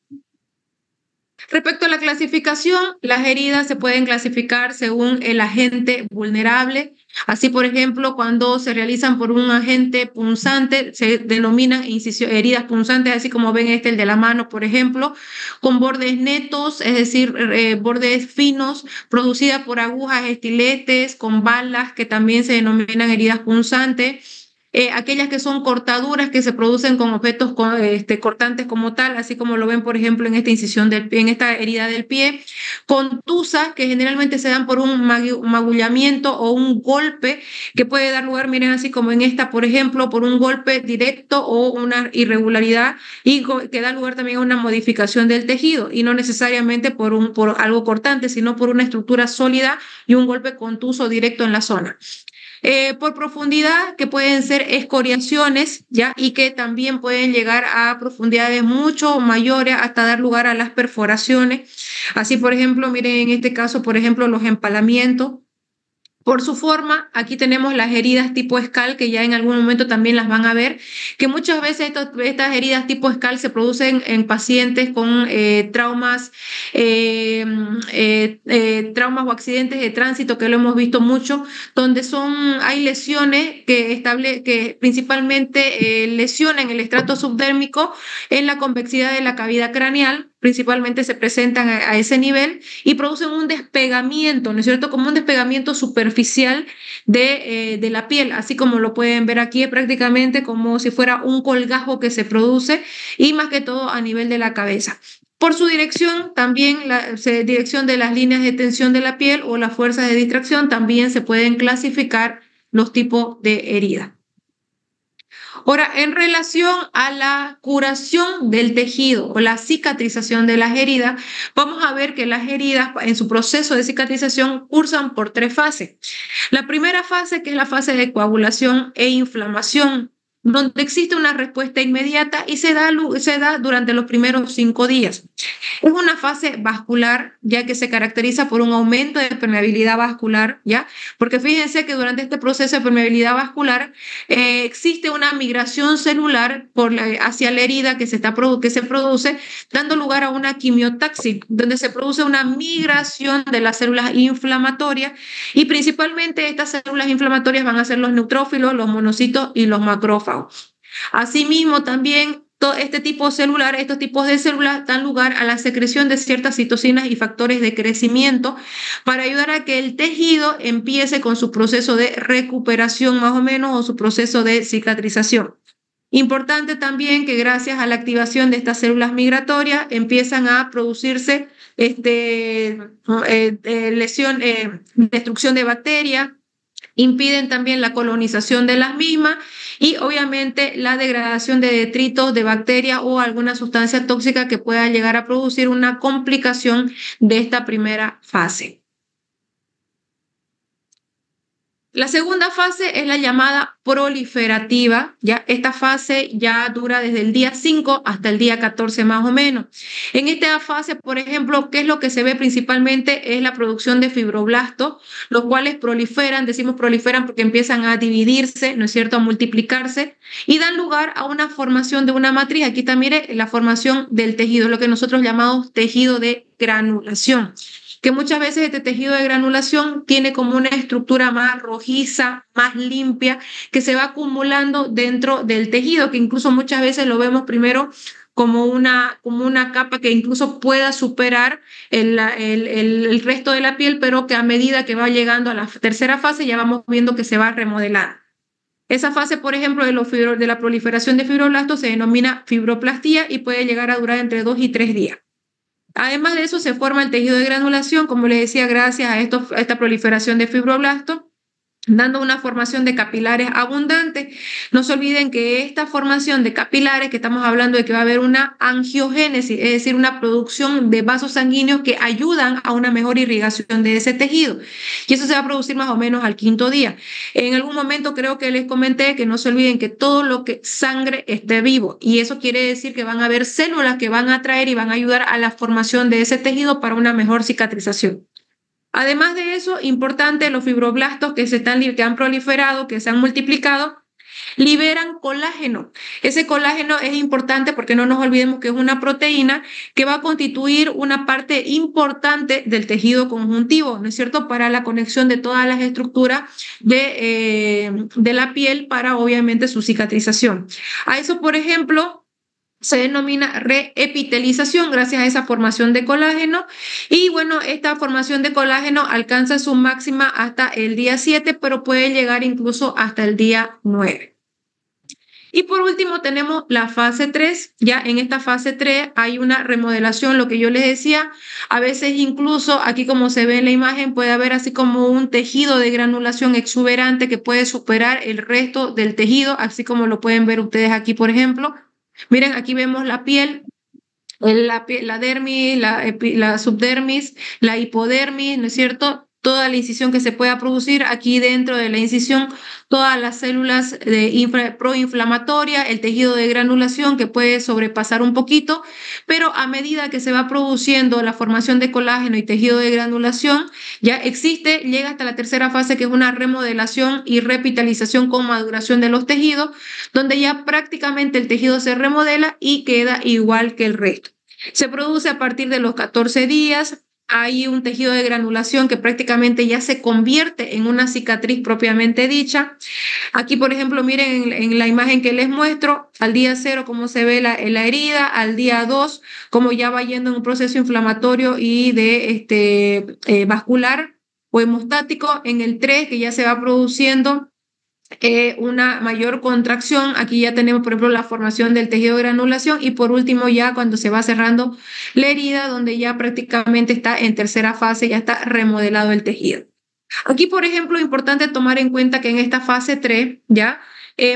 Respecto a la clasificación, las heridas se pueden clasificar según el agente vulnerable. Así, por ejemplo, cuando se realizan por un agente punzante, se denominan heridas punzantes, así como ven el de la mano, por ejemplo, con bordes netos, es decir, bordes finos, producidas por agujas, estiletes, con balas, que también se denominan heridas punzantes. Aquellas que son cortaduras que se producen con objetos cortantes como tal, así como lo ven, por ejemplo, en esta incisión del pie, en esta herida del pie, contusas que generalmente se dan por un magullamiento o un golpe que puede dar lugar, miren, así como en esta, por ejemplo, por un golpe directo o una irregularidad y que da lugar también a una modificación del tejido y no necesariamente por algo cortante, sino por una estructura sólida y un golpe contuso directo en la zona. Por profundidad, que pueden ser escoriaciones, ¿ya? Y que también pueden llegar a profundidades mucho mayores hasta dar lugar a las perforaciones. Así, por ejemplo, miren en este caso, por ejemplo, los empalamientos. Por su forma, aquí tenemos las heridas tipo escal, que ya en algún momento también las van a ver, que muchas veces estas heridas tipo escal se producen en pacientes con traumas o accidentes de tránsito, que lo hemos visto mucho, donde hay lesiones que principalmente lesionan el estrato subdérmico en la convexidad de la cavidad craneal, principalmente se presentan a ese nivel y producen un despegamiento, ¿no es cierto? Como un despegamiento superficial de la piel, así como lo pueden ver aquí, es prácticamente como si fuera un colgajo que se produce y más que todo a nivel de la cabeza. Por su dirección, también la dirección de las líneas de tensión de la piel o las fuerzas de distracción, también se pueden clasificar los tipos de herida. Ahora, en relación a la curación del tejido o la cicatrización de las heridas, vamos a ver que las heridas en su proceso de cicatrización cursan por 3 fases. La primera fase, que es la fase de coagulación e inflamación, donde existe una respuesta inmediata y se da durante los primeros 5 días. Es una fase vascular, ya que se caracteriza por un aumento de permeabilidad vascular, ¿ya? Porque fíjense que durante este proceso de permeabilidad vascular existe una migración celular hacia la herida que se produce, dando lugar a una quimiotaxis, donde se produce una migración de las células inflamatorias y principalmente estas células inflamatorias van a ser los neutrófilos, los monocitos y los macrófagos. Asimismo, también estos tipos de células dan lugar a la secreción de ciertas citocinas y factores de crecimiento para ayudar a que el tejido empiece con su proceso de recuperación más o menos o su proceso de cicatrización. Importante también que gracias a la activación de estas células migratorias empiezan a producirse destrucción de bacterias, impiden también la colonización de las mismas y obviamente la degradación de detritos de bacterias o alguna sustancia tóxica que pueda llegar a producir una complicación de esta primera fase. La segunda fase es la llamada proliferativa, ¿ya? Esta fase ya dura desde el día 5 hasta el día 14 más o menos. En esta fase, por ejemplo, ¿qué es lo que se ve principalmente? Es la producción de fibroblastos, los cuales proliferan, decimos proliferan porque empiezan a dividirse, ¿no es cierto?, a multiplicarse y dan lugar a una formación de una matriz. Aquí está, mire, la formación del tejido, lo que nosotros llamamos tejido de granulación, que muchas veces este tejido de granulación tiene como una estructura más rojiza, más limpia, que se va acumulando dentro del tejido, que incluso muchas veces lo vemos primero como una capa que incluso pueda superar el resto de la piel, pero que a medida que va llegando a la tercera fase ya vamos viendo que se va remodelando. Esa fase, por ejemplo, de la proliferación de fibroblastos se denomina fibroplastía y puede llegar a durar entre 2 y 3 días. Además de eso, se forma el tejido de granulación, como les decía, gracias a esta proliferación de fibroblastos, dando una formación de capilares abundante. No se olviden que esta formación de capilares, que estamos hablando de que va a haber una angiogénesis, es decir, una producción de vasos sanguíneos que ayudan a una mejor irrigación de ese tejido. Y eso se va a producir más o menos al 5.º día. En algún momento creo que les comenté que no se olviden que todo lo que sangre esté vivo. Y eso quiere decir que van a haber células que van a atraer y van a ayudar a la formación de ese tejido para una mejor cicatrización. Además de eso, importante, los fibroblastos que han proliferado, que se han multiplicado, liberan colágeno. Ese colágeno es importante porque no nos olvidemos que es una proteína que va a constituir una parte importante del tejido conjuntivo, ¿no es cierto?, para la conexión de todas las estructuras de la piel para, obviamente, su cicatrización. A eso, por ejemplo, se denomina reepitelización gracias a esa formación de colágeno. Y bueno, esta formación de colágeno alcanza su máxima hasta el día 7, pero puede llegar incluso hasta el día 9. Y por último tenemos la fase 3. Ya en esta fase 3 hay una remodelación, lo que yo les decía, a veces incluso aquí como se ve en la imagen puede haber así como un tejido de granulación exuberante que puede superar el resto del tejido, así como lo pueden ver ustedes aquí, por ejemplo. Miren, aquí vemos la piel, la dermis, la subdermis, la hipodermis, ¿no es cierto? Toda la incisión que se pueda producir aquí dentro de la incisión, todas las células proinflamatorias, el tejido de granulación que puede sobrepasar un poquito, pero a medida que se va produciendo la formación de colágeno y tejido de granulación, ya existe, llega hasta la tercera fase que es una remodelación y revitalización con maduración de los tejidos, donde ya prácticamente el tejido se remodela y queda igual que el resto. Se produce a partir de los 14 días. Hay un tejido de granulación que prácticamente ya se convierte en una cicatriz propiamente dicha. Aquí, por ejemplo, miren en la imagen que les muestro, al día 0 cómo se ve la herida, al día 2 cómo ya va yendo en un proceso inflamatorio y de vascular o hemostático, en el 3 que ya se va produciendo una mayor contracción. Aquí ya tenemos, por ejemplo, la formación del tejido de granulación y por último ya cuando se va cerrando la herida, donde ya prácticamente está en tercera fase, ya está remodelado el tejido. Aquí, por ejemplo, es importante tomar en cuenta que en esta fase 3, ya,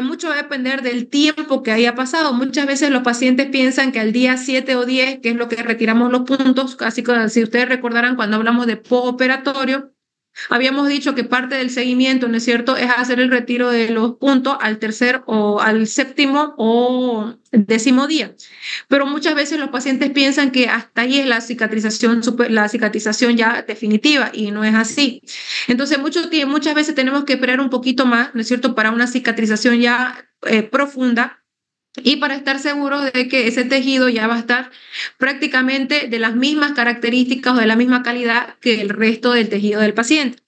mucho va a depender del tiempo que haya pasado. Muchas veces los pacientes piensan que al día 7 o 10, que es lo que retiramos los puntos, así que si ustedes recordarán cuando hablamos de postoperatorio, habíamos dicho que parte del seguimiento, ¿no es cierto?, es hacer el retiro de los puntos al tercer o al séptimo o 10.º día. Pero muchas veces los pacientes piensan que hasta ahí es la cicatrización ya definitiva y no es así. Entonces, muchas veces tenemos que esperar un poquito más, ¿no es cierto?, para una cicatrización ya profunda. Y para estar seguros de que ese tejido ya va a estar prácticamente de las mismas características o de la misma calidad que el resto del tejido del paciente.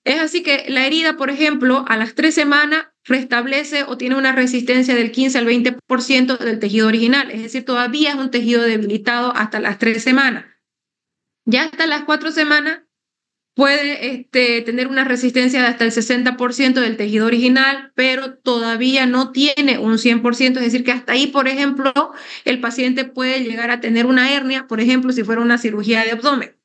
Es así que la herida, por ejemplo, a las 3 semanas restablece o tiene una resistencia del 15 al 20% del tejido original. Es decir, todavía es un tejido debilitado hasta las 3 semanas. Ya hasta las 4 semanas puede tener una resistencia de hasta el 60% del tejido original, pero todavía no tiene un 100%, es decir, que hasta ahí, por ejemplo, el paciente puede llegar a tener una hernia, por ejemplo, si fuera una cirugía de abdomen.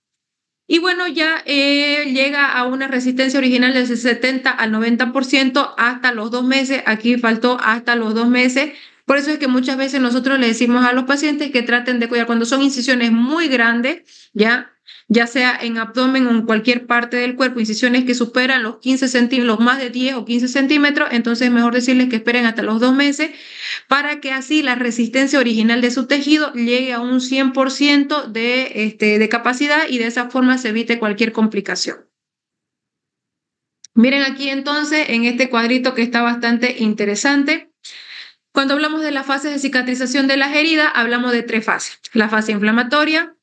Y bueno, ya llega a una resistencia original del 70 al 90% hasta los 2 meses, aquí faltó hasta los 2 meses. Por eso es que muchas veces nosotros le decimos a los pacientes que traten de cuidar cuando son incisiones muy grandes, ya sea en abdomen o en cualquier parte del cuerpo, incisiones que superan los 15 centímetros, los más de 10 o 15 centímetros, entonces es mejor decirles que esperen hasta los 2 meses para que así la resistencia original de su tejido llegue a un 100% de capacidad y de esa forma se evite cualquier complicación. Miren aquí entonces en este cuadrito que está bastante interesante. Cuando hablamos de las fases de cicatrización de las heridas, hablamos de 3 fases: la fase inflamatoria,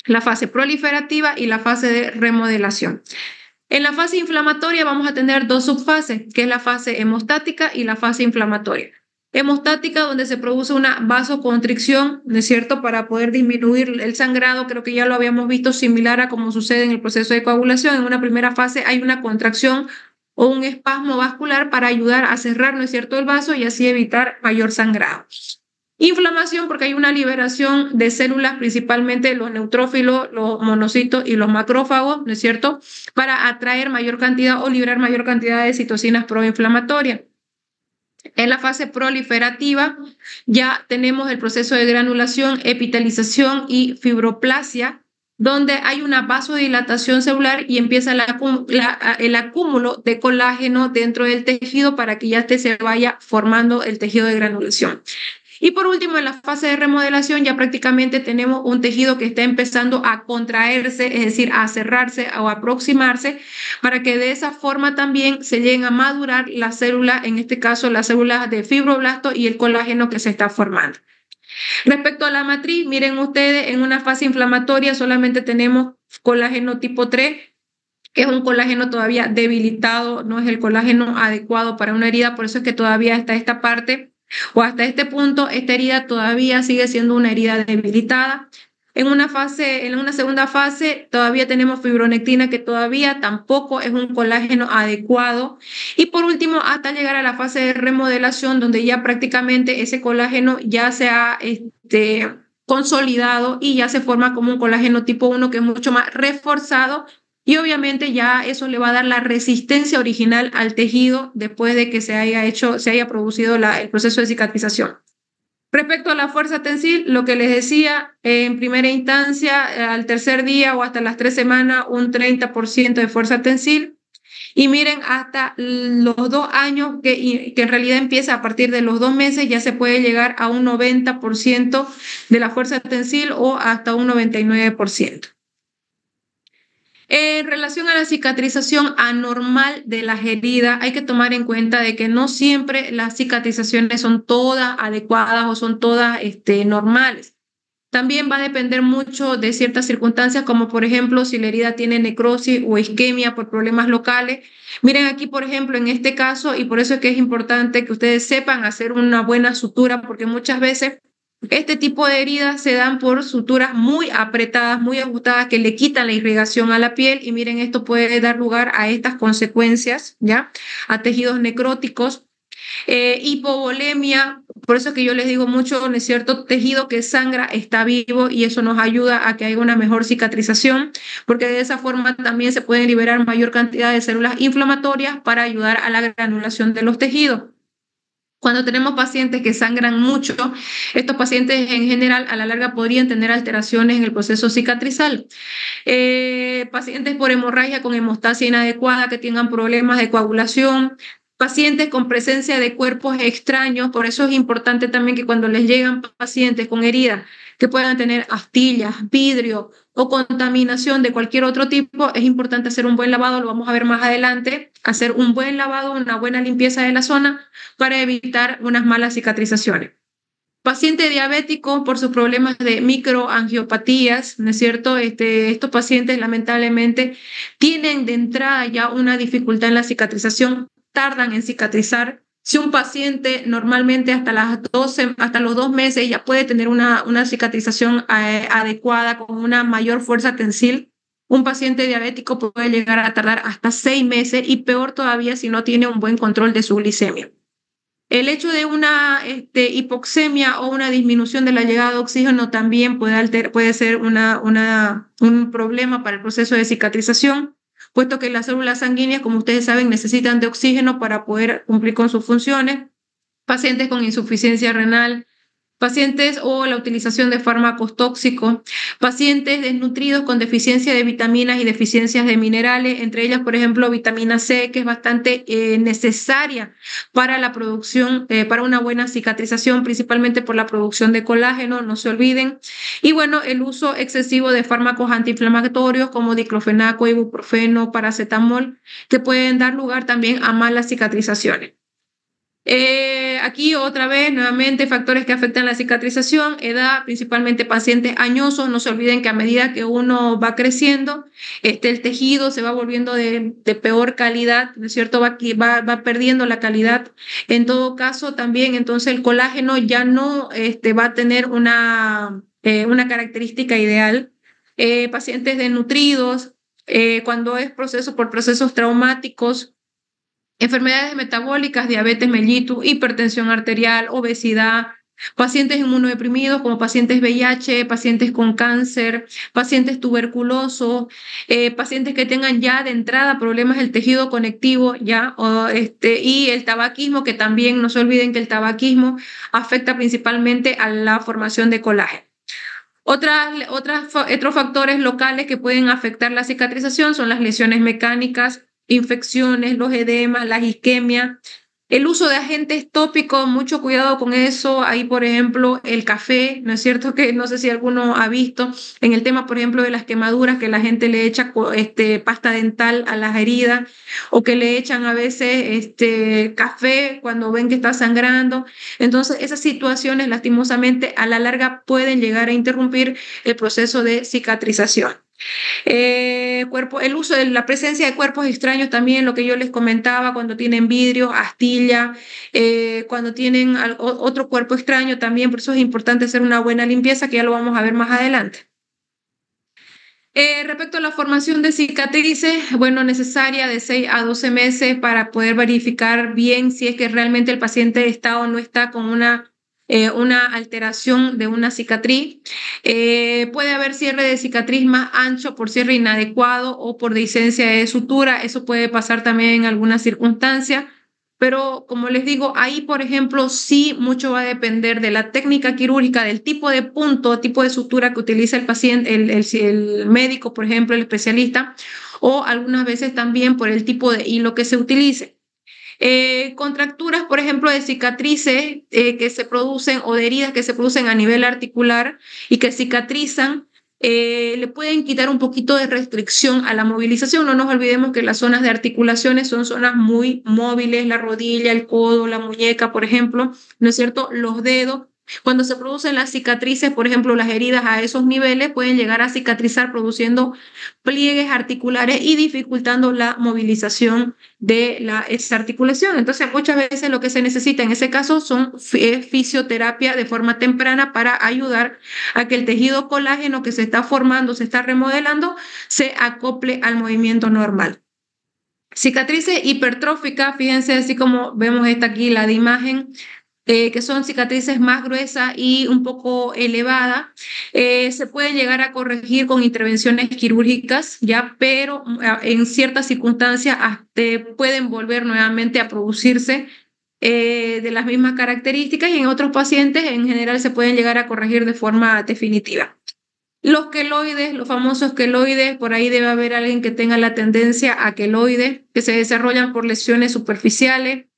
la fase proliferativa y la fase de remodelación. En la fase inflamatoria vamos a tener 2 subfases, que es la fase hemostática y la fase inflamatoria. Hemostática, donde se produce una vasoconstricción, ¿no es cierto?, para poder disminuir el sangrado. Creo que ya lo habíamos visto, similar a como sucede en el proceso de coagulación. En una primera fase hay una contracción o un espasmo vascular para ayudar a cerrar, ¿no es cierto?, el vaso y así evitar mayor sangrado. Inflamación, porque hay una liberación de células, principalmente los neutrófilos, los monocitos y los macrófagos, ¿no es cierto?, para atraer mayor cantidad o liberar mayor cantidad de citocinas proinflamatorias. En la fase proliferativa ya tenemos el proceso de granulación, epitelización y fibroplasia, donde hay una vasodilatación celular y empieza el acúmulo de colágeno dentro del tejido para que ya se vaya formando el tejido de granulación. Y por último, en la fase de remodelación ya prácticamente tenemos un tejido que está empezando a contraerse, es decir, a cerrarse o a aproximarse, para que de esa forma también se lleguen a madurar las células, en este caso las células de fibroblasto y el colágeno que se está formando. Respecto a la matriz, miren ustedes, en una fase inflamatoria solamente tenemos colágeno tipo 3, que es un colágeno todavía debilitado, no es el colágeno adecuado para una herida, por eso es que todavía hasta esta parte o hasta este punto, esta herida todavía sigue siendo una herida debilitada. En una segunda fase, todavía tenemos fibronectina, que todavía tampoco es un colágeno adecuado. Y por último, hasta llegar a la fase de remodelación, donde ya prácticamente ese colágeno ya se ha consolidado y ya se forma como un colágeno tipo 1, que es mucho más reforzado, y obviamente ya eso le va a dar la resistencia original al tejido después de que se haya producido el proceso de cicatrización. Respecto a la fuerza tensil, lo que les decía, en primera instancia, al tercer día o hasta las 3 semanas, un 30% de fuerza tensil. Y miren, hasta los 2 años, que en realidad empieza a partir de los 2 meses, ya se puede llegar a un 90% de la fuerza tensil o hasta un 99%. En relación a la cicatrización anormal de las heridas, hay que tomar en cuenta de que no siempre las cicatrizaciones son todas adecuadas o son todas normales. También va a depender mucho de ciertas circunstancias, como por ejemplo si la herida tiene necrosis o isquemia por problemas locales. Miren aquí, por ejemplo, en este caso, y por eso es que es importante que ustedes sepan hacer una buena sutura, porque muchas veces este tipo de heridas se dan por suturas muy apretadas, muy ajustadas, que le quitan la irrigación a la piel, y miren, esto puede dar lugar a estas consecuencias, ¿ya? A tejidos necróticos, hipovolemia. Por eso que yo les digo mucho, ¿no es cierto? Tejido que sangra está vivo, y eso nos ayuda a que haya una mejor cicatrización, porque de esa forma también se pueden liberar mayor cantidad de células inflamatorias para ayudar a la granulación de los tejidos. Cuando tenemos pacientes que sangran mucho, estos pacientes en general a la larga podrían tener alteraciones en el proceso cicatrizal. Pacientes por hemorragia con hemostasia inadecuada, que tengan problemas de coagulación, pacientes con presencia de cuerpos extraños. Por eso es importante también que cuando les llegan pacientes con heridas que puedan tener astillas, vidrio o contaminación de cualquier otro tipo, es importante hacer un buen lavado, lo vamos a ver más adelante, hacer un buen lavado, una buena limpieza de la zona para evitar unas malas cicatrizaciones. Paciente diabético por sus problemas de microangiopatías, ¿no es cierto? Estos pacientes lamentablemente tienen de entrada ya una dificultad en la cicatrización, tardan en cicatrizar. Si un paciente normalmente hasta los 2 meses ya puede tener una cicatrización adecuada con una mayor fuerza tensil, un paciente diabético puede llegar a tardar hasta 6 meses, y peor todavía si no tiene un buen control de su glicemia. El hecho de una hipoxemia o una disminución de la llegada de oxígeno también puede ser un problema para el proceso de cicatrización, puesto que las células sanguíneas, como ustedes saben, necesitan de oxígeno para poder cumplir con sus funciones. Pacientes con insuficiencia renal, pacientes o la utilización de fármacos tóxicos, pacientes desnutridos con deficiencia de vitaminas y deficiencias de minerales, entre ellas, por ejemplo, vitamina C, que es bastante necesaria para la producción, para una buena cicatrización, principalmente por la producción de colágeno, no se olviden. Y bueno, el uso excesivo de fármacos antiinflamatorios como diclofenaco, ibuprofeno, paracetamol, que pueden dar lugar también a malas cicatrizaciones. Aquí otra vez, nuevamente, factores que afectan la cicatrización: edad, principalmente pacientes añosos. No se olviden que a medida que uno va creciendo, el tejido se va volviendo de peor calidad, ¿no es cierto? Va perdiendo la calidad. En todo caso, también entonces el colágeno ya no va a tener una característica ideal. Pacientes desnutridos, cuando es por procesos traumáticos, enfermedades metabólicas, diabetes mellitus, hipertensión arterial, obesidad, pacientes inmunodeprimidos como pacientes VIH, pacientes con cáncer, pacientes tuberculosos, pacientes que tengan ya de entrada problemas del tejido conectivo, ya, y el tabaquismo, que también no se olviden que el tabaquismo afecta principalmente a la formación de colágeno. Otros factores locales que pueden afectar la cicatrización son las lesiones mecánicas, infecciones, los edemas, las isquemias, El uso de agentes tópicos, mucho cuidado con eso. Ahí, por ejemplo, el café, ¿no es cierto? Que no sé si alguno ha visto en el tema, por ejemplo, de las quemaduras, que la gente le echa pasta dental a las heridas o que le echan a veces café cuando ven que está sangrando. Entonces, esas situaciones, lastimosamente, a la larga pueden llegar a interrumpir el proceso de cicatrización. El uso de la presencia de cuerpos extraños también, lo que yo les comentaba, cuando tienen vidrio, astilla, cuando tienen otro cuerpo extraño también, por eso es importante hacer una buena limpieza, que ya lo vamos a ver más adelante. Respecto a la formación de cicatrices, bueno, necesaria de 6 a 12 meses para poder verificar bien si es que realmente el paciente está o no está con una alteración de una cicatriz. Puede haber cierre de cicatriz más ancho por cierre inadecuado o por dehiscencia de sutura. Eso puede pasar también en algunas circunstancias. Pero como les digo, ahí, por ejemplo, sí mucho va a depender de la técnica quirúrgica, del tipo de punto, tipo de sutura que utiliza el paciente, el médico, por ejemplo, el especialista, o algunas veces también por el tipo de hilo que se utilice. Contracturas, por ejemplo, de cicatrices que se producen o de heridas que se producen a nivel articular y que cicatrizan, le pueden quitar un poquito de restricción a la movilización. No nos olvidemos que las zonas de articulaciones son zonas muy móviles, la rodilla, el codo, la muñeca, por ejemplo, ¿no es cierto? Los dedos. Cuando se producen las cicatrices, por ejemplo, las heridas a esos niveles pueden llegar a cicatrizar produciendo pliegues articulares y dificultando la movilización de esa articulación. Entonces, muchas veces lo que se necesita en ese caso es fisioterapia de forma temprana para ayudar a que el tejido colágeno que se está formando, se está remodelando, se acople al movimiento normal. Cicatrices hipertróficas, fíjense así como vemos esta aquí, la de imagen, que son cicatrices más gruesas y un poco elevadas, se pueden llegar a corregir con intervenciones quirúrgicas, ya, pero en ciertas circunstancias pueden volver nuevamente a producirse de las mismas características y en otros pacientes en general se pueden llegar a corregir de forma definitiva. Los queloides, los famosos queloides, por ahí debe haber alguien que tenga la tendencia a queloides, que se desarrollan por lesiones superficiales.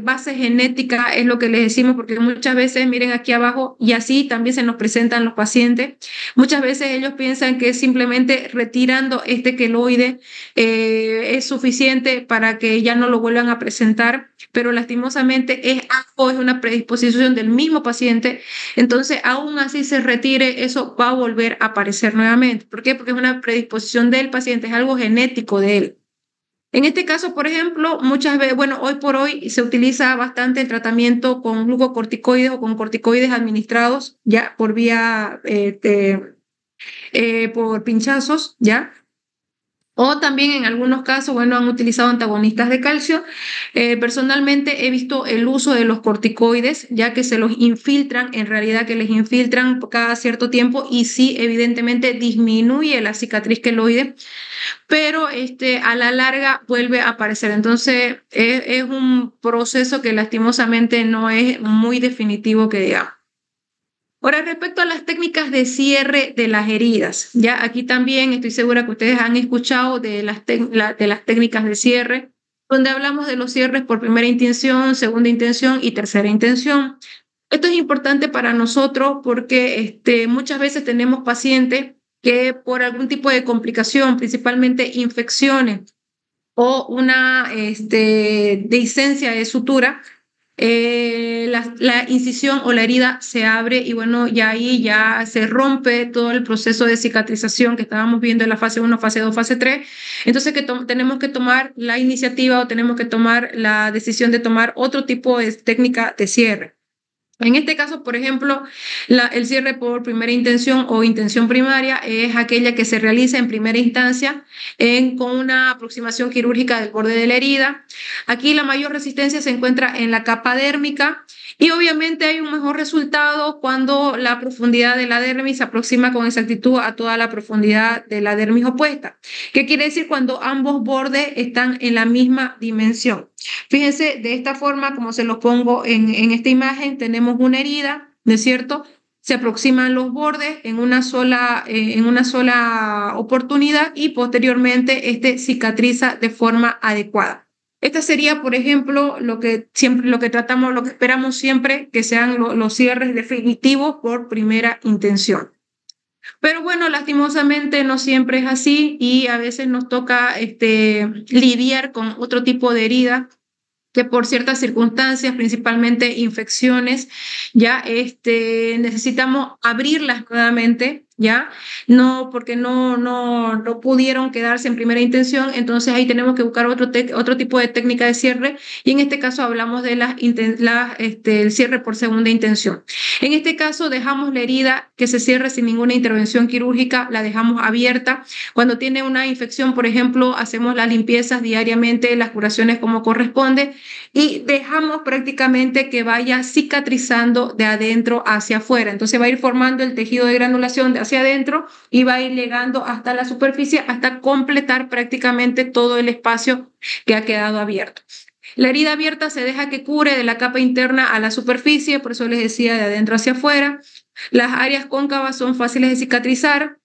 Base genética es lo que les decimos, porque muchas veces, miren aquí abajo, y así también se nos presentan los pacientes, muchas veces ellos piensan que simplemente retirando este queloide es suficiente para que ya no lo vuelvan a presentar, pero lastimosamente es algo, es una predisposición del mismo paciente, entonces aún así se retire, eso va a volver a aparecer nuevamente. ¿Por qué? Porque es una predisposición del paciente, es algo genético de él. En este caso, por ejemplo, muchas veces, bueno, hoy por hoy se utiliza bastante el tratamiento con glucocorticoides o con corticoides administrados ya por vía, por pinchazos, ya. O también en algunos casos, bueno, han utilizado antagonistas de calcio. Personalmente he visto el uso de los corticoides, ya que se los infiltran, en realidad que les infiltran cada cierto tiempo y sí, evidentemente disminuye la cicatriz queloide, pero a la larga vuelve a aparecer. Entonces, es un proceso que lastimosamente no es muy definitivo que digamos. Ahora, respecto a las técnicas de cierre de las heridas, ya aquí también estoy segura que ustedes han escuchado de de las técnicas de cierre, donde hablamos de los cierres por primera intención, segunda intención y tercera intención. Esto es importante para nosotros porque muchas veces tenemos pacientes que por algún tipo de complicación, principalmente infecciones o una dehiscencia de sutura, la incisión o la herida se abre y bueno, ya ahí ya se rompe todo el proceso de cicatrización que estábamos viendo en la fase 1, fase 2, fase 3. Entonces tenemos que tomar la iniciativa o tenemos que tomar la decisión de tomar otro tipo de técnica de cierre. En este caso, por ejemplo, el cierre por primera intención o intención primaria es aquella que se realiza en primera instancia con una aproximación quirúrgica del borde de la herida. Aquí la mayor resistencia se encuentra en la capa dérmica y obviamente hay un mejor resultado cuando la profundidad de la dermis se aproxima con exactitud a toda la profundidad de la dermis opuesta. ¿Qué quiere decir? Cuando ambos bordes están en la misma dimensión. Fíjense, de esta forma, como se los pongo en esta imagen, tenemos una herida, ¿no es cierto? Se aproximan los bordes en una sola oportunidad y posteriormente cicatriza de forma adecuada. Esta sería, por ejemplo, lo que tratamos, lo que esperamos siempre que sean los cierres definitivos por primera intención. Pero bueno, lastimosamente no siempre es así y a veces nos toca lidiar con otro tipo de herida que por ciertas circunstancias, principalmente infecciones, ya necesitamos abrirlas nuevamente, ya, no, porque no pudieron quedarse en primera intención, entonces ahí tenemos que buscar otro tipo de técnica de cierre y en este caso hablamos de el cierre por segunda intención. En este caso dejamos la herida que se cierre sin ninguna intervención quirúrgica, la dejamos abierta. Cuando tiene una infección, por ejemplo, hacemos las limpiezas diariamente, las curaciones como corresponde y dejamos prácticamente que vaya cicatrizando de adentro hacia afuera. Entonces va a ir formando el tejido de granulación de hacia adentro y va a ir llegando hasta la superficie hasta completar prácticamente todo el espacio que ha quedado abierto. La herida abierta se deja que cure de la capa interna a la superficie, por eso les decía de adentro hacia afuera. Las áreas cóncavas son fáciles de cicatrizar,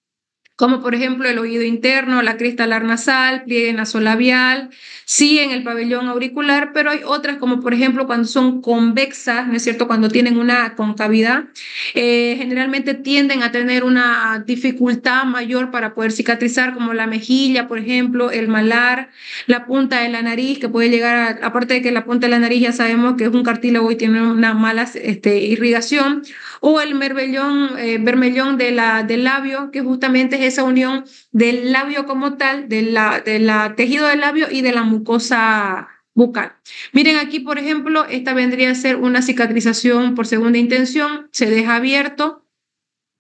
como por ejemplo el oído interno, la cresta alar nasal, pliegue nasolabial, sí en el pabellón auricular, pero hay otras como por ejemplo cuando son convexas, ¿no es cierto? Cuando tienen una concavidad, generalmente tienden a tener una dificultad mayor para poder cicatrizar, como la mejilla, por ejemplo, el malar, la punta de la nariz, que puede llegar aparte de que la punta de la nariz ya sabemos que es un cartílago y tiene una mala irrigación, o el bermellón del labio, que justamente es esa unión del labio como tal, de la tejido del labio y de la mucosa bucal. Miren aquí, por ejemplo, esta vendría a ser una cicatrización por segunda intención, se deja abierto,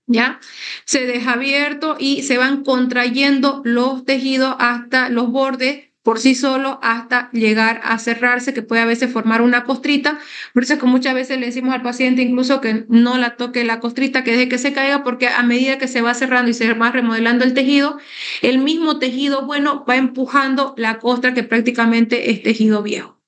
¿ya? Se deja abierto y se van contrayendo los tejidos hasta los bordes por sí solo hasta llegar a cerrarse, que puede a veces formar una costrita. Por eso es que muchas veces le decimos al paciente incluso que no la toque la costrita, que deje que se caiga, porque a medida que se va cerrando y se va remodelando el tejido, el mismo tejido bueno va empujando la costra que prácticamente es tejido viejo.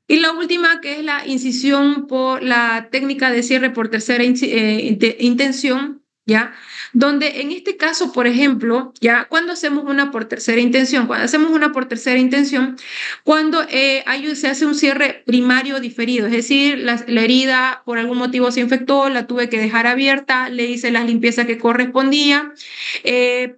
Y la última, que es la incisión por la técnica de cierre por tercera intención, ¿ya? Donde en este caso, por ejemplo, ¿ya? Cuando hacemos una por tercera intención, cuando se hace un cierre primario diferido, es decir, la herida por algún motivo se infectó, la tuve que dejar abierta, le hice las limpiezas que correspondía,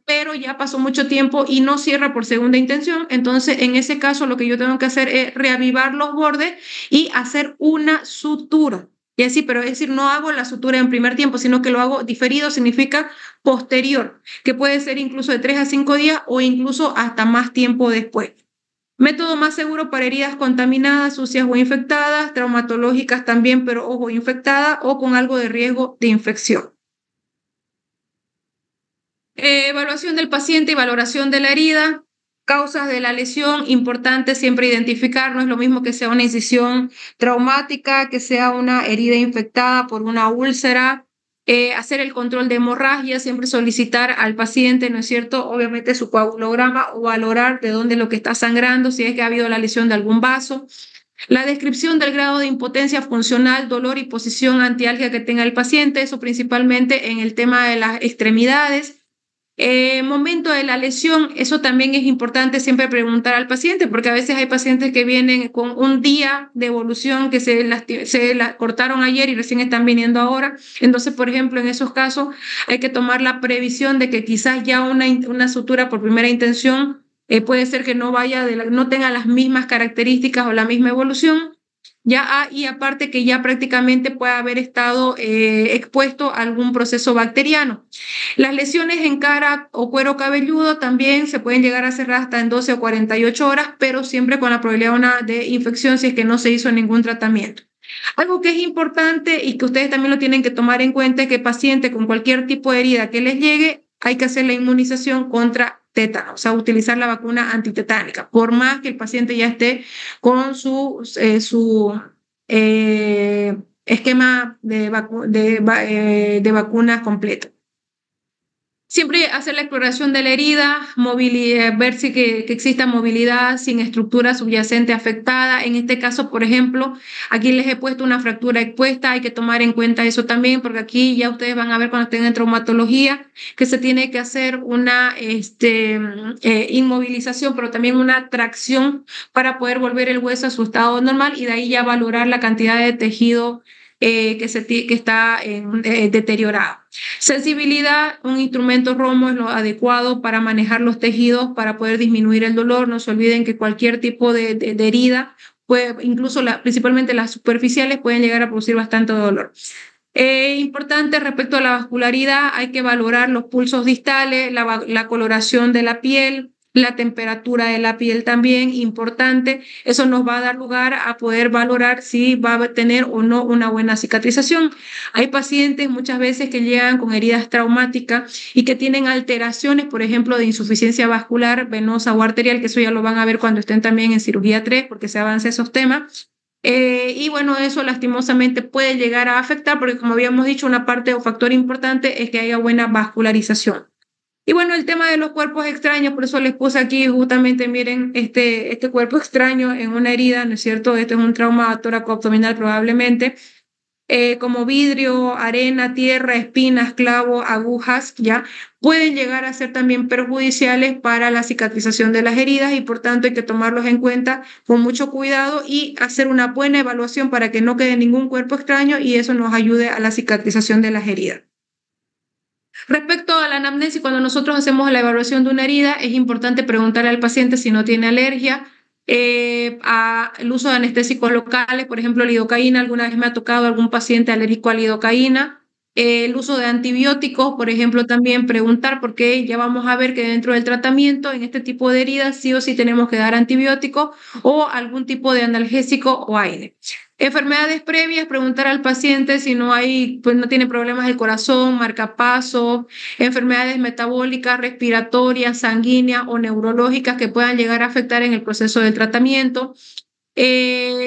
pero ya pasó mucho tiempo y no cierra por segunda intención, entonces en ese caso lo que yo tengo que hacer es reavivar los bordes y hacer una sutura. Y así, pero es decir, no hago la sutura en primer tiempo, sino que lo hago diferido, significa posterior, que puede ser incluso de 3 a 5 días o incluso hasta más tiempo después. Método más seguro para heridas contaminadas, sucias o infectadas, traumatológicas también, pero ojo, infectada o con algo de riesgo de infección. Evaluación del paciente y valoración de la herida. Causas de la lesión, importante siempre identificar, no es lo mismo que sea una incisión traumática, que sea una herida infectada por una úlcera, hacer el control de hemorragia, siempre solicitar al paciente, ¿no es cierto? Obviamente su coagulograma o valorar de dónde es lo que está sangrando, si es que ha habido la lesión de algún vaso. La descripción del grado de impotencia funcional, dolor y posición antiálgica que tenga el paciente, eso principalmente en el tema de las extremidades. Momento de la lesión, eso también es importante siempre preguntar al paciente, porque a veces hay pacientes que vienen con un día de evolución que se la cortaron ayer y recién están viniendo ahora. Entonces, por ejemplo, en esos casos hay que tomar la previsión de que quizás ya una sutura por primera intención puede ser que no tenga las mismas características o la misma evolución. Y aparte que ya prácticamente puede haber estado expuesto a algún proceso bacteriano. Las lesiones en cara o cuero cabelludo también se pueden llegar a cerrar hasta en 12 o 48 horas, pero siempre con la probabilidad de infección si es que no se hizo ningún tratamiento. Algo que es importante y que ustedes también lo tienen que tomar en cuenta es que pacientes con cualquier tipo de herida que les llegue, hay que hacer la inmunización contra tétano, o sea, utilizar la vacuna antitetánica, por más que el paciente ya esté con su esquema de vacunas completo. Siempre hacer la exploración de la herida, ver si que exista movilidad sin estructura subyacente afectada. En este caso, por ejemplo, aquí les he puesto una fractura expuesta, hay que tomar en cuenta eso también, porque aquí ya ustedes van a ver cuando estén en traumatología que se tiene que hacer una inmovilización, pero también una tracción para poder volver el hueso a su estado normal y de ahí ya valorar la cantidad de tejido que está deteriorado. Sensibilidad, un instrumento Romo es lo adecuado para manejar los tejidos, para poder disminuir el dolor. No se olviden que cualquier tipo de herida, incluso principalmente las superficiales, pueden llegar a producir bastante dolor. Importante respecto a la vascularidad, hay que valorar los pulsos distales, la coloración de la piel, la temperatura de la piel también, importante. Eso nos va a dar lugar a poder valorar si va a tener o no una buena cicatrización. Hay pacientes muchas veces que llegan con heridas traumáticas y que tienen alteraciones, por ejemplo, de insuficiencia vascular, venosa o arterial, que eso ya lo van a ver cuando estén también en cirugía 3, porque se avanza esos temas. Y bueno, eso lastimosamente puede llegar a afectar porque como habíamos dicho, una parte o factor importante es que haya buena vascularización. Y bueno, el tema de los cuerpos extraños, por eso les puse aquí justamente, miren, este cuerpo extraño en una herida, ¿no es cierto? Este es un trauma tóraco-abdominal probablemente, como vidrio, arena, tierra, espinas, clavos, agujas, ya pueden llegar a ser también perjudiciales para la cicatrización de las heridas y por tanto hay que tomarlos en cuenta con mucho cuidado y hacer una buena evaluación para que no quede ningún cuerpo extraño y eso nos ayude a la cicatrización de las heridas. Respecto a la anamnesis, cuando nosotros hacemos la evaluación de una herida, es importante preguntarle al paciente si no tiene alergia, al uso de anestésicos locales, por ejemplo, lidocaína. Alguna vez me ha tocado algún paciente alérgico a lidocaína. El uso de antibióticos, por ejemplo, también preguntar, porque ya vamos a ver que dentro del tratamiento, en este tipo de heridas, sí o sí tenemos que dar antibióticos o algún tipo de analgésico o aire. Enfermedades previas, preguntar al paciente si no hay, pues no tiene problemas del corazón, marcapasos, enfermedades metabólicas, respiratorias, sanguíneas o neurológicas que puedan llegar a afectar en el proceso del tratamiento.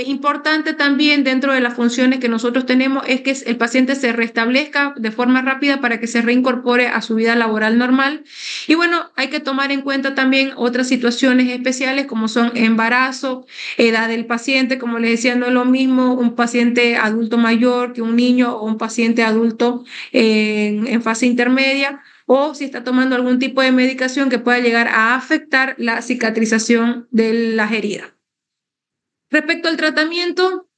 Importante también dentro de las funciones que nosotros tenemos es que el paciente se restablezca de forma rápida para que se reincorpore a su vida laboral normal. Y bueno, hay que tomar en cuenta también otras situaciones especiales como son embarazo, edad del paciente, como les decía, no es lo mismo un paciente adulto mayor que un niño o un paciente adulto en fase intermedia o si está tomando algún tipo de medicación que pueda llegar a afectar la cicatrización de las heridas. Respecto al tratamiento,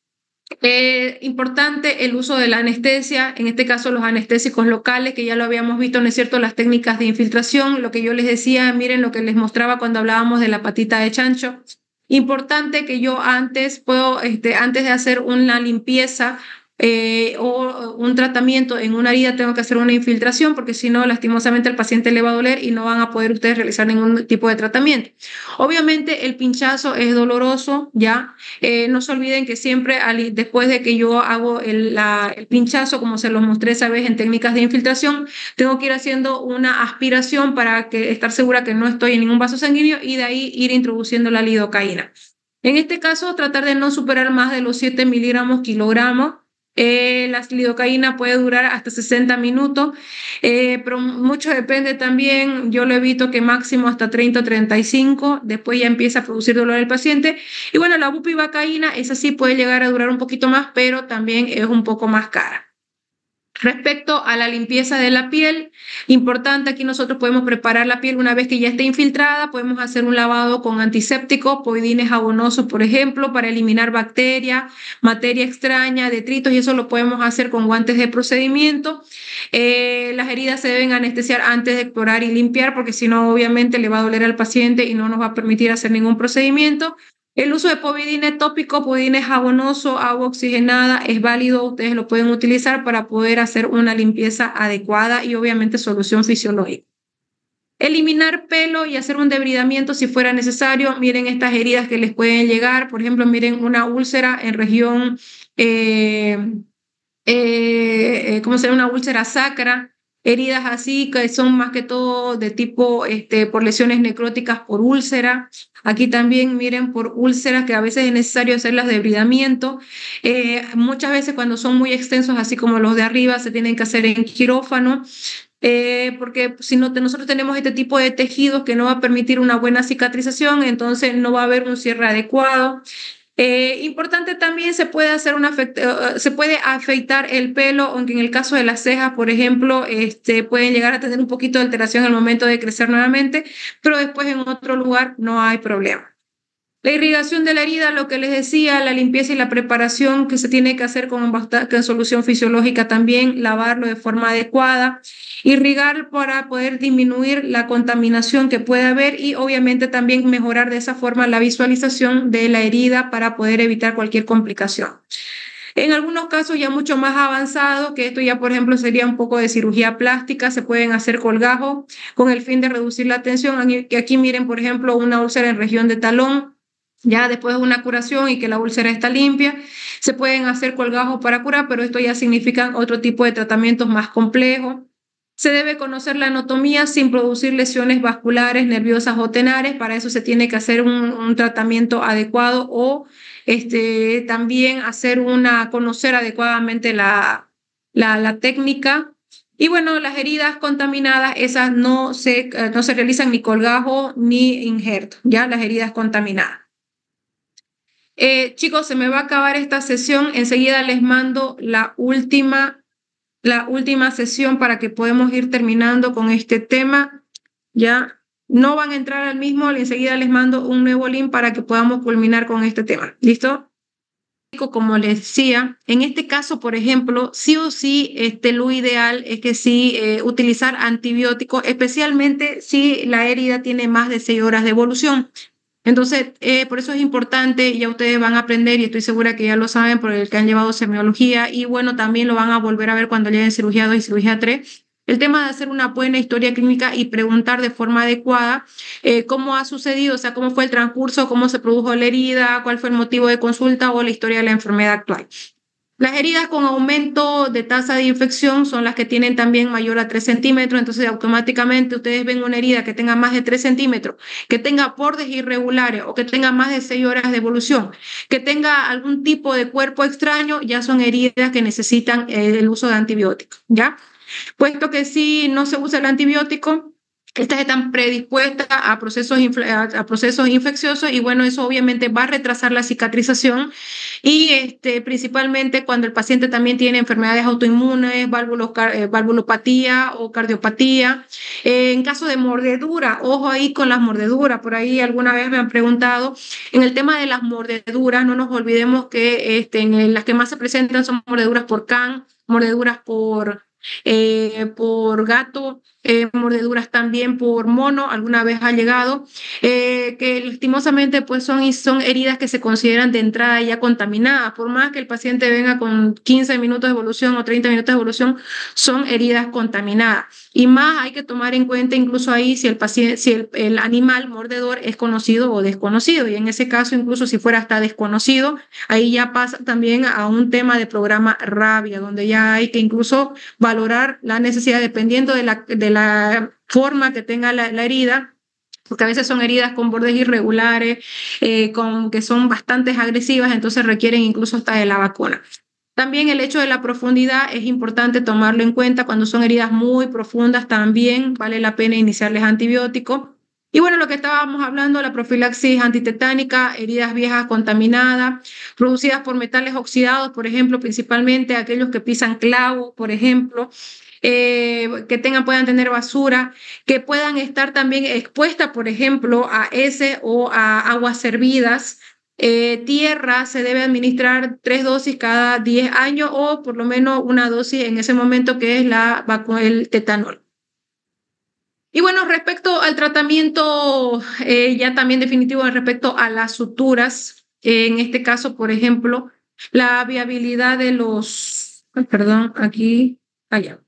importante el uso de la anestesia, en este caso los anestésicos locales, que ya lo habíamos visto, ¿no es cierto? Las técnicas de infiltración, lo que yo les decía, miren lo que les mostraba cuando hablábamos de la patita de chancho. Importante que yo antes de hacer una limpieza o un tratamiento en una herida, tengo que hacer una infiltración, porque si no, lastimosamente el paciente le va a doler y no van a poder ustedes realizar ningún tipo de tratamiento. Obviamente el pinchazo es doloroso, ¿ya? No se olviden que siempre después de que yo hago el pinchazo, como se los mostré esa vez en técnicas de infiltración, tengo que ir haciendo una aspiración para estar segura que no estoy en ningún vaso sanguíneo y de ahí ir introduciendo la lidocaína. En este caso, tratar de no superar más de los 7 miligramos kilogramos. La lidocaína puede durar hasta 60 minutos, pero mucho depende también. Yo lo evito que máximo hasta 30 o 35, después ya empieza a producir dolor el paciente. Y bueno, la bupivacaína, esa sí puede llegar a durar un poquito más, pero también es un poco más cara. Respecto a la limpieza de la piel, importante, aquí nosotros podemos preparar la piel una vez que ya esté infiltrada, podemos hacer un lavado con antisépticos, poidines jabonosos, por ejemplo, para eliminar bacterias, materia extraña, detritos, y eso lo podemos hacer con guantes de procedimiento. Las heridas se deben anestesiar antes de explorar y limpiar, porque si no, obviamente le va a doler al paciente y no nos va a permitir hacer ningún procedimiento. El uso de povidine tópico, povidine jabonoso, agua oxigenada es válido, ustedes lo pueden utilizar para poder hacer una limpieza adecuada y obviamente solución fisiológica. Eliminar pelo y hacer un debridamiento si fuera necesario. Miren estas heridas que les pueden llegar, por ejemplo, miren una úlcera en región, ¿cómo se llama? Una úlcera sacra. Heridas así que son más que todo de tipo por lesiones necróticas por úlcera. Aquí también miren por úlceras que a veces es necesario hacerlas de debridamiento. Muchas veces cuando son muy extensos, así como los de arriba, se tienen que hacer en quirófano. porque si no, nosotros tenemos este tipo de tejidos que no va a permitir una buena cicatrización, entonces no va a haber un cierre adecuado. Importante también se puede afeitar el pelo, aunque en el caso de las cejas, por ejemplo, pueden llegar a tener un poquito de alteración al momento de crecer nuevamente, pero después en otro lugar no hay problema. La irrigación de la herida, lo que les decía, la limpieza y la preparación que se tiene que hacer con solución fisiológica también, lavarlo de forma adecuada, irrigar para poder disminuir la contaminación que puede haber y obviamente también mejorar de esa forma la visualización de la herida para poder evitar cualquier complicación. En algunos casos ya mucho más avanzados, que esto ya por ejemplo sería un poco de cirugía plástica, se pueden hacer colgajos con el fin de reducir la tensión. Aquí miren por ejemplo una úlcera en región de talón, ya después de una curación y que la úlcera está limpia, se pueden hacer colgajos para curar, pero esto ya significa otro tipo de tratamientos más complejos. Se debe conocer la anatomía sin producir lesiones vasculares, nerviosas o tenares. Para eso se tiene que hacer un tratamiento adecuado o también conocer adecuadamente la técnica. Y bueno, las heridas contaminadas, esas no se realizan ni colgajo ni injerto, ya las heridas contaminadas. Chicos, se me va a acabar esta sesión. Enseguida les mando la última sesión para que podamos ir terminando con este tema. Ya no van a entrar al mismo, enseguida les mando un nuevo link para que podamos culminar con este tema. ¿Listo? Como les decía, en este caso, por ejemplo, sí o sí, lo ideal es que sí utilizar antibióticos, especialmente si la herida tiene más de 6 horas de evolución. Entonces, por eso es importante, ya ustedes van a aprender y estoy segura que ya lo saben por el que han llevado semiología y bueno, también lo van a volver a ver cuando lleguen cirugía 2 y cirugía 3. El tema de hacer una buena historia clínica y preguntar de forma adecuada cómo ha sucedido, o sea, cómo fue el transcurso, cómo se produjo la herida, cuál fue el motivo de consulta o la historia de la enfermedad actual. Las heridas con aumento de tasa de infección son las que tienen también mayor a 3 centímetros, entonces automáticamente ustedes ven una herida que tenga más de 3 centímetros, que tenga bordes irregulares o que tenga más de 6 horas de evolución, que tenga algún tipo de cuerpo extraño, ya son heridas que necesitan el uso de antibióticos, ¿ya? Puesto que si no se usa el antibiótico, estas están predispuestas a procesos infecciosos y bueno, eso obviamente va a retrasar la cicatrización y principalmente cuando el paciente también tiene enfermedades autoinmunes, valvulopatía o cardiopatía. En caso de mordedura, ojo ahí con las mordeduras, por ahí alguna vez me han preguntado, en el tema de las mordeduras, no nos olvidemos que las que más se presentan son mordeduras por can, mordeduras por gato, mordeduras también por mono, alguna vez ha llegado, que lastimosamente pues son heridas que se consideran de entrada ya contaminadas, por más que el paciente venga con 15 minutos de evolución o 30 minutos de evolución, son heridas contaminadas. Y más hay que tomar en cuenta incluso ahí si el animal mordedor es conocido o desconocido, y en ese caso incluso si fuera hasta desconocido, ahí ya pasa también a un tema de programa rabia, donde ya hay que incluso valorar la necesidad dependiendo de la forma que tenga la herida, porque a veces son heridas con bordes irregulares, que son bastante agresivas, entonces requieren incluso hasta de la vacuna. También el hecho de la profundidad es importante tomarlo en cuenta. Cuando son heridas muy profundas también vale la pena iniciarles antibióticos. Y bueno, lo que estábamos hablando, la profilaxis antitetánica, heridas viejas contaminadas, producidas por metales oxidados, por ejemplo, principalmente aquellos que pisan clavo, por ejemplo, puedan tener basura, que puedan estar también expuestas, por ejemplo, a heces o a aguas servidas. Tierra se debe administrar 3 dosis cada 10 años o por lo menos una dosis en ese momento que es el tetanol. Y bueno, respecto al tratamiento ya también definitivo respecto a las suturas, en este caso, por ejemplo, la viabilidad de allá.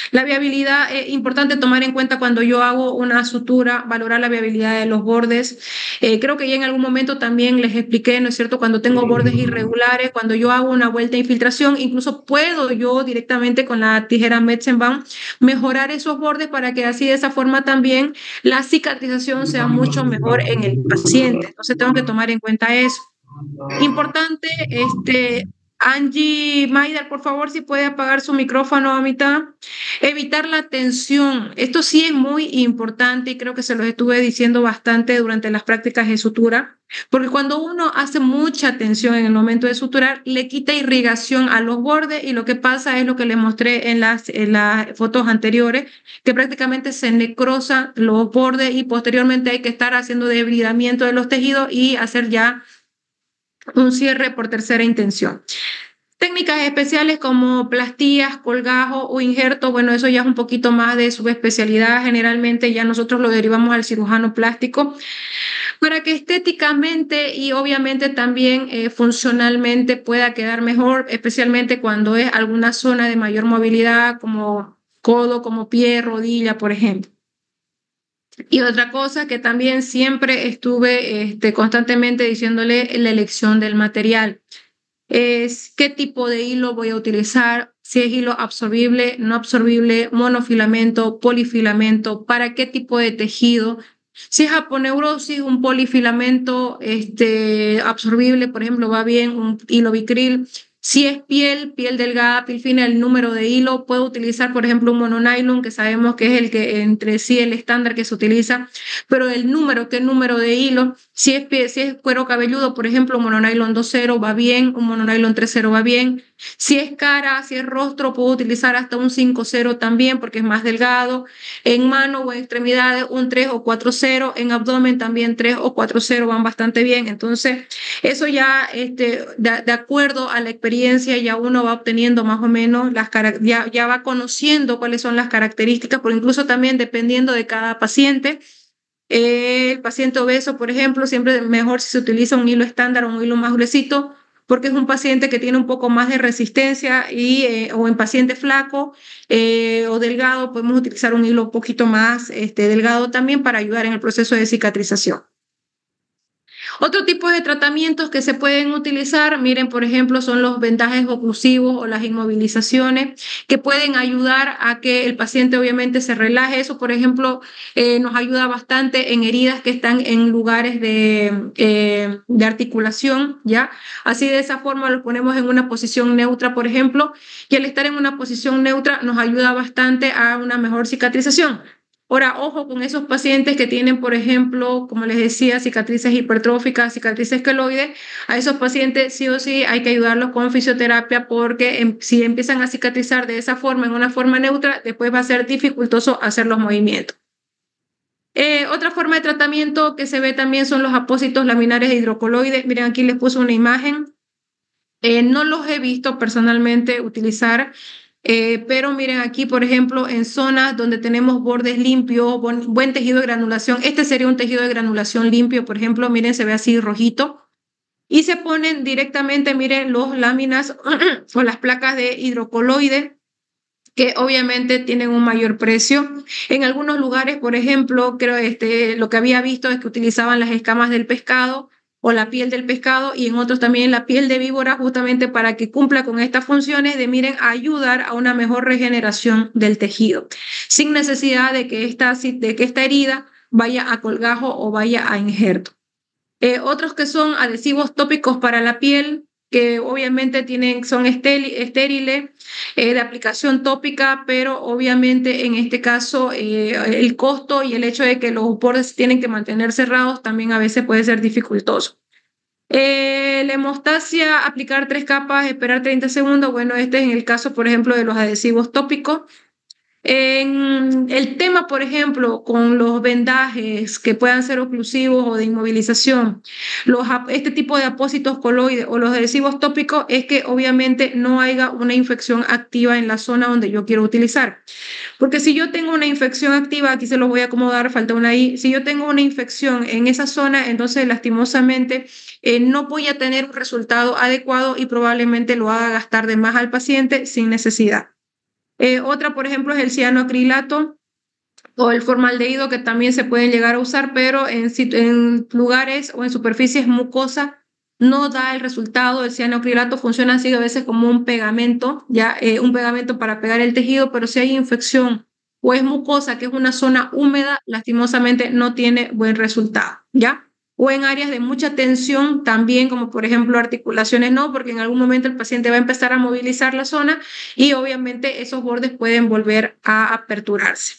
La viabilidad es importante tomar en cuenta cuando yo hago una sutura, valorar la viabilidad de los bordes. Creo que ya en algún momento también les expliqué, ¿no es cierto? Cuando tengo bordes irregulares, cuando yo hago una vuelta de infiltración, incluso puedo yo directamente con la tijera Metzenbaum mejorar esos bordes para que así de esa forma también la cicatrización sea mucho mejor en el paciente. Entonces tengo que tomar en cuenta eso. Importante, Angie Maidar, por favor, si puede apagar su micrófono a mitad. Evitar la tensión. Esto sí es muy importante y creo que se lo estuve diciendo bastante durante las prácticas de sutura, porque cuando uno hace mucha tensión en el momento de suturar, le quita irrigación a los bordes y lo que pasa es lo que les mostré en las fotos anteriores, que prácticamente se necrosan los bordes y posteriormente hay que estar haciendo debridamiento de los tejidos y hacer ya un cierre por tercera intención. Técnicas especiales como plastías, colgajo o injerto, bueno, eso ya es un poquito más de subespecialidad. Generalmente ya nosotros lo derivamos al cirujano plástico para que estéticamente y obviamente también funcionalmente pueda quedar mejor, especialmente cuando es alguna zona de mayor movilidad como codo, como pie, rodilla, por ejemplo. Y otra cosa que también siempre estuve constantemente diciéndole la elección del material. Es qué tipo de hilo voy a utilizar, si es hilo absorbible, no absorbible, monofilamento, polifilamento, para qué tipo de tejido. Si es aponeurosis, un polifilamento absorbible, por ejemplo, va bien, un hilo bicril. Si es piel delgada, piel fina, el número de hilo, puedo utilizar, por ejemplo, un mononylon, que sabemos que es el que entre sí el estándar que se utiliza, pero el número, ¿qué número de hilo? Si es cuero cabelludo, por ejemplo, un mononylon 2.0 va bien, un mononylon 3.0 va bien. Si es cara, si es rostro, puedo utilizar hasta un 5.0 también porque es más delgado. En mano o en extremidades, un 3 o 4.0. En abdomen también 3 o 4.0 van bastante bien. Entonces, eso ya, de acuerdo a la experiencia, ya uno va obteniendo más o menos, ya va conociendo cuáles son las características, pero incluso también dependiendo de cada paciente. El paciente obeso, por ejemplo, siempre es mejor si se utiliza un hilo estándar o un hilo más gruesito, porque es un paciente que tiene un poco más de resistencia o en paciente flaco o delgado, podemos utilizar un hilo un poquito más delgado también para ayudar en el proceso de cicatrización. Otro tipo de tratamientos que se pueden utilizar, miren, por ejemplo, son los vendajes oclusivos o las inmovilizaciones que pueden ayudar a que el paciente obviamente se relaje. Eso, por ejemplo, nos ayuda bastante en heridas que están en lugares de articulación, ¿ya? Así de esa forma lo ponemos en una posición neutra, por ejemplo, y al estar en una posición neutra nos ayuda bastante a una mejor cicatrización. Ahora, ojo con esos pacientes que tienen, por ejemplo, como les decía, cicatrices hipertróficas, cicatrices queloides. A esos pacientes sí o sí hay que ayudarlos con fisioterapia porque si empiezan a cicatrizar de esa forma, en una forma neutra, después va a ser dificultoso hacer los movimientos. Otra forma de tratamiento que se ve también son los apósitos laminares de hidrocoloides. Miren, aquí les puse una imagen. No los he visto personalmente utilizar. Pero miren aquí, por ejemplo, en zonas donde tenemos bordes limpios, buen tejido de granulación, este sería un tejido de granulación limpio, por ejemplo, miren, se ve así rojito, y se ponen directamente, miren, los láminas o las placas de hidrocoloide, que obviamente tienen un mayor precio. En algunos lugares, por ejemplo, creo lo que había visto es que utilizaban las escamas del pescado o la piel del pescado y en otros también la piel de víbora justamente para que cumpla con estas funciones de, miren, ayudar a una mejor regeneración del tejido, sin necesidad de que esta herida vaya a colgajo o vaya a injerto. Otros que son adhesivos tópicos para la piel, que obviamente son estériles, de aplicación tópica, pero obviamente en este caso el costo y el hecho de que los bordes tienen que mantener cerrados también a veces puede ser dificultoso. La hemostasia, aplicar 3 capas, esperar 30 segundos. Bueno, este es en el caso, por ejemplo, de los adhesivos tópicos. En el tema, por ejemplo, con los vendajes que puedan ser oclusivos o de inmovilización, este tipo de apósitos coloides o los adhesivos tópicos es que obviamente no haya una infección activa en la zona donde yo quiero utilizar. Porque si yo tengo una infección activa, aquí se los voy a acomodar, falta una I, si yo tengo una infección en esa zona, entonces lastimosamente no voy a tener un resultado adecuado y probablemente lo haga gastar de más al paciente sin necesidad. Otra, por ejemplo, es el cianoacrilato o el formaldehído que también se pueden llegar a usar, pero en lugares o en superficies mucosas no da el resultado. El cianoacrilato funciona así a veces como un pegamento, ya un pegamento para pegar el tejido, pero si hay infección o es mucosa, que es una zona húmeda, lastimosamente no tiene buen resultado, ¿ya? o en áreas de mucha tensión también, como por ejemplo articulaciones no, porque en algún momento el paciente va a empezar a movilizar la zona y obviamente esos bordes pueden volver a aperturarse.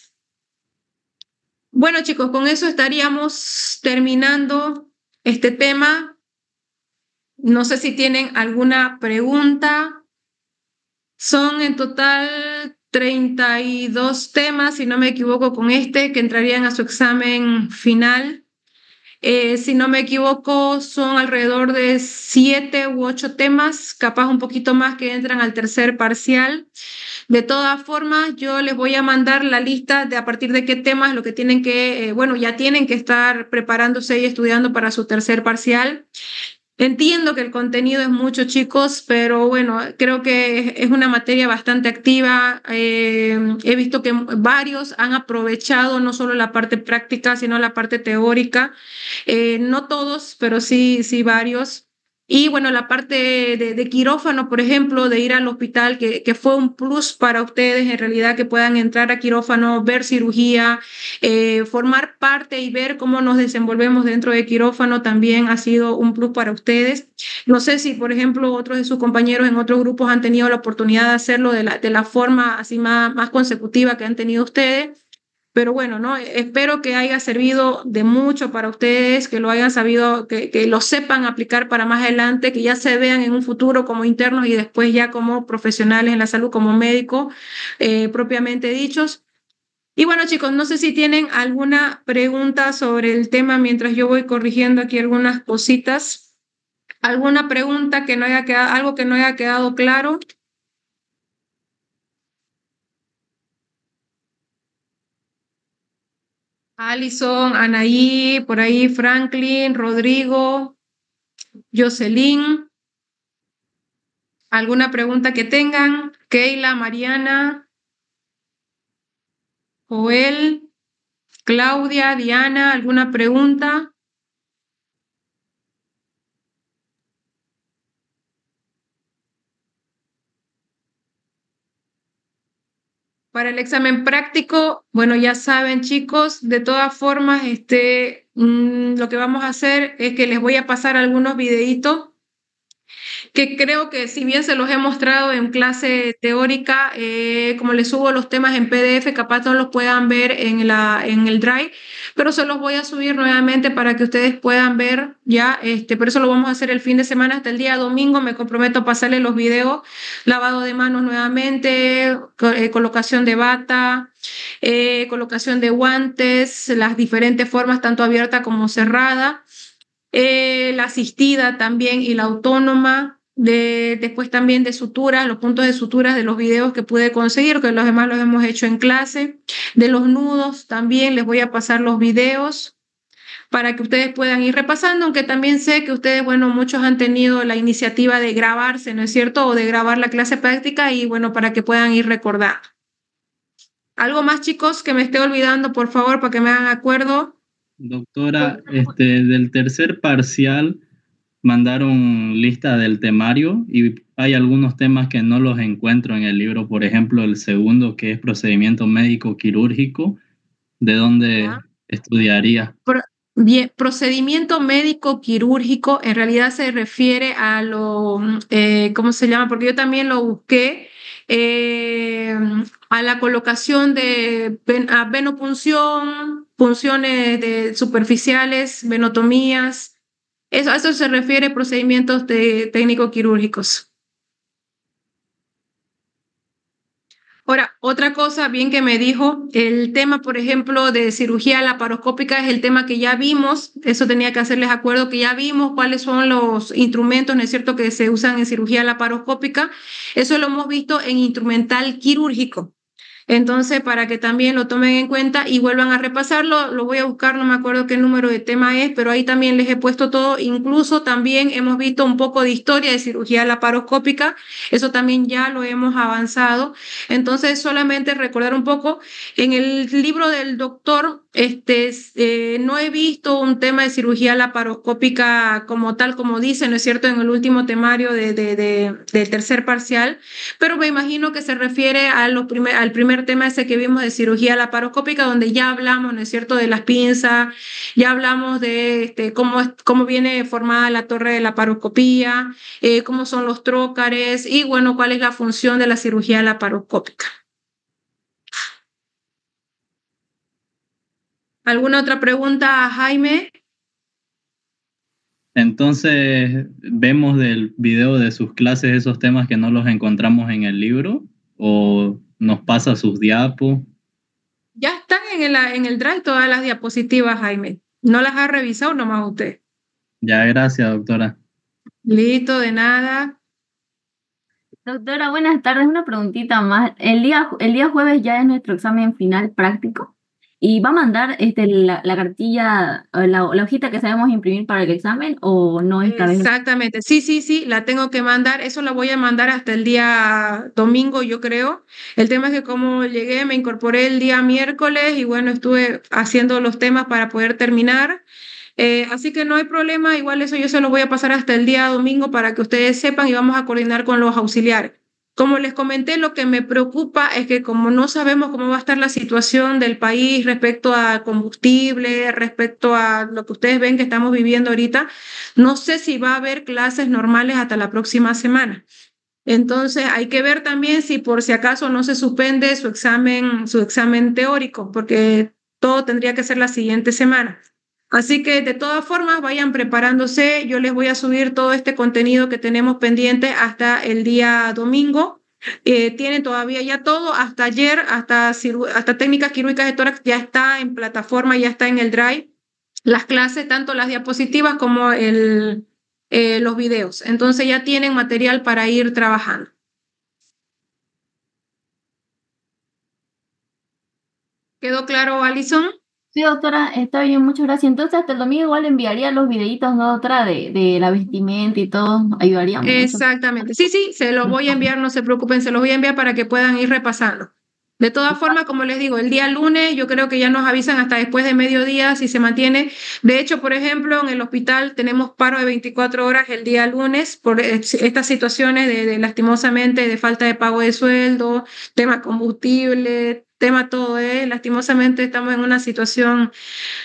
Bueno, chicos, con eso estaríamos terminando este tema. No sé si tienen alguna pregunta. Son en total 32 temas, si no me equivoco, con este, que entrarían a su examen final. Si no me equivoco, son alrededor de 7 u 8 temas, capaz un poquito más que entran al tercer parcial. De todas formas, yo les voy a mandar la lista de a partir de qué temas, lo que tienen que, bueno, ya tienen que estar preparándose y estudiando para su tercer parcial. Entiendo que el contenido es mucho, chicos, pero bueno, creo que es una materia bastante activa. He visto que varios han aprovechado no solo la parte práctica, sino la parte teórica. No todos, pero sí varios. Y bueno, la parte de quirófano, por ejemplo, de ir al hospital, que fue un plus para ustedes, en realidad, que puedan entrar a quirófano, ver cirugía, formar parte y ver cómo nos desenvolvemos dentro de quirófano también ha sido un plus para ustedes. No sé si, por ejemplo, otros de sus compañeros en otros grupos han tenido la oportunidad de hacerlo de la forma así más consecutiva que han tenido ustedes. Pero bueno, ¿no? Espero que haya servido de mucho para ustedes, que lo hayan sabido, que lo sepan aplicar para más adelante, que ya se vean en un futuro como internos y después ya como profesionales en la salud, como médicos propiamente dichos. Y bueno, chicos, no sé si tienen alguna pregunta sobre el tema mientras yo voy corrigiendo aquí algunas cositas. ¿Alguna pregunta que no haya quedado, algo que no haya quedado claro? Alison, Anaí, por ahí Franklin, Rodrigo, Jocelyn. ¿Alguna pregunta que tengan? Keila, Mariana, Joel, Claudia, Diana, ¿alguna pregunta? Para el examen práctico, bueno, ya saben, chicos, de todas formas, lo que vamos a hacer es que les voy a pasar algunos videitos que creo que si bien se los he mostrado en clase teórica, como les subo los temas en PDF, capaz no los puedan ver en el Drive, pero se los voy a subir nuevamente para que ustedes puedan ver ya, por eso lo vamos a hacer el fin de semana hasta el día domingo, me comprometo a pasarles los videos, lavado de manos nuevamente, colocación de bata, colocación de guantes, las diferentes formas, tanto abierta como cerrada. La asistida también y la autónoma, después también de suturas, los puntos de suturas de los videos que pude conseguir, que los demás los hemos hecho en clase, de los nudos también les voy a pasar los videos para que ustedes puedan ir repasando, aunque también sé que ustedes, bueno, muchos han tenido la iniciativa de grabarse, ¿no es cierto? O de grabar la clase práctica y bueno, para que puedan ir recordando. ¿Algo más, chicos, que me esté olvidando, por favor, para que me hagan acuerdo? Doctora, del tercer parcial mandaron lista del temario y hay algunos temas que no los encuentro en el libro, por ejemplo, el segundo que es procedimiento médico quirúrgico, ¿de dónde estudiaría? Bien, procedimiento médico quirúrgico en realidad se refiere a lo, ¿cómo se llama? Porque yo también lo busqué, eh, a la colocación de a venopunción, punciones superficiales, venotomías. A eso se refiere procedimientos técnico quirúrgicos. Ahora, otra cosa bien que me dijo, el tema, por ejemplo, de cirugía laparoscópica es el tema que ya vimos, eso tenía que hacerles acuerdo que ya vimos cuáles son los instrumentos, ¿no es cierto?, que se usan en cirugía laparoscópica, eso lo hemos visto en instrumental quirúrgico. Entonces, para que también lo tomen en cuenta y vuelvan a repasarlo, lo voy a buscar, no me acuerdo qué número de tema es, pero ahí también les he puesto todo. Incluso también hemos visto un poco de historia de cirugía laparoscópica, eso también ya lo hemos avanzado. Entonces, solamente recordar un poco, en el libro del doctor No he visto un tema de cirugía laparoscópica como tal, como dice, ¿no es cierto?, en el último temario del tercer parcial, pero me imagino que se refiere al primer tema ese que vimos de cirugía laparoscópica, donde ya hablamos, ¿no es cierto?, de las pinzas, ya hablamos de cómo viene formada la torre de laparoscopía, cómo son los trócares y, bueno, cuál es la función de la cirugía laparoscópica. ¿Alguna otra pregunta, Jaime? Entonces, ¿vemos del video de sus clases esos temas que no los encontramos en el libro? ¿O nos pasa sus diapos? Ya están en el Drive todas las diapositivas, Jaime. ¿No las ha revisado nomás usted? Ya, gracias, doctora. Listo, de nada. Doctora, buenas tardes. Una preguntita más. El día jueves ya es nuestro examen final práctico y va a mandar la cartilla, la hojita que sabemos imprimir para el examen o no esta vez. Exactamente. Sí, la tengo que mandar. Eso la voy a mandar hasta el día domingo, yo creo. El tema es que como llegué, me incorporé el día miércoles y bueno, estuve haciendo los temas para poder terminar. Así que no hay problema, igual eso yo se lo voy a pasar hasta el día domingo para que ustedes sepan y vamos a coordinar con los auxiliares. Como les comenté, lo que me preocupa es que como no sabemos cómo va a estar la situación del país respecto a combustible, respecto a lo que ustedes ven que estamos viviendo ahorita, no sé si va a haber clases normales hasta la próxima semana. Entonces hay que ver también si por si acaso no se suspende su examen teórico, porque todo tendría que ser la siguiente semana. Así que de todas formas vayan preparándose. Yo les voy a subir todo este contenido que tenemos pendiente hasta el día domingo. Tienen todavía ya todo, hasta ayer, hasta técnicas quirúrgicas de tórax ya está en plataforma, ya está en el Drive. Las clases, tanto las diapositivas como los videos. Entonces ya tienen material para ir trabajando. ¿Quedó claro, Alison? Sí, doctora, está bien, muchas gracias. Entonces hasta el domingo igual enviaría los videitos, ¿no, doctora? De la vestimenta y todo, ayudaría mucho. Exactamente. Sí, se los voy a enviar, no se preocupen, se los voy a enviar para que puedan ir repasando. De todas formas, como les digo, el día lunes yo creo que ya nos avisan hasta después de mediodía si se mantiene. De hecho, por ejemplo, en el hospital tenemos paro de 24 horas el día lunes por estas situaciones de lastimosamente de falta de pago de sueldo, tema combustible, tema todo, lastimosamente estamos en una situación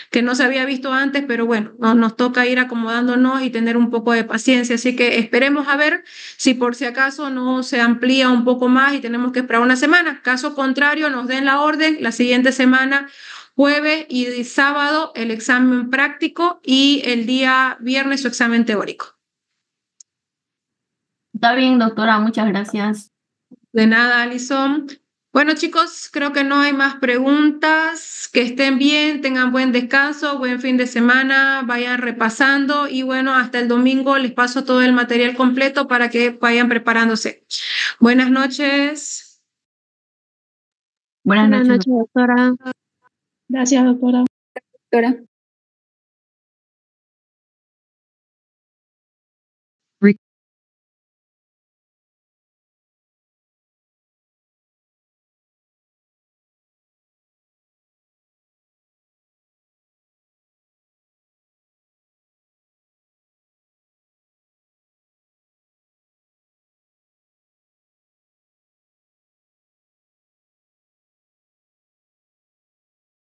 que no se había visto antes, pero bueno, nos toca ir acomodándonos y tener un poco de paciencia. Así que esperemos a ver si por si acaso no se amplía un poco más y tenemos que esperar una semana. Caso contrario, nos den la orden la siguiente semana, jueves y sábado, el examen práctico y el día viernes su examen teórico. Está bien, doctora, muchas gracias. De nada, Alison. Bueno, chicos, creo que no hay más preguntas. Que estén bien, tengan buen descanso, buen fin de semana, vayan repasando y bueno, hasta el domingo les paso todo el material completo para que vayan preparándose. Buenas noches. Buenas noches, doctora. Gracias, doctora. Doctora.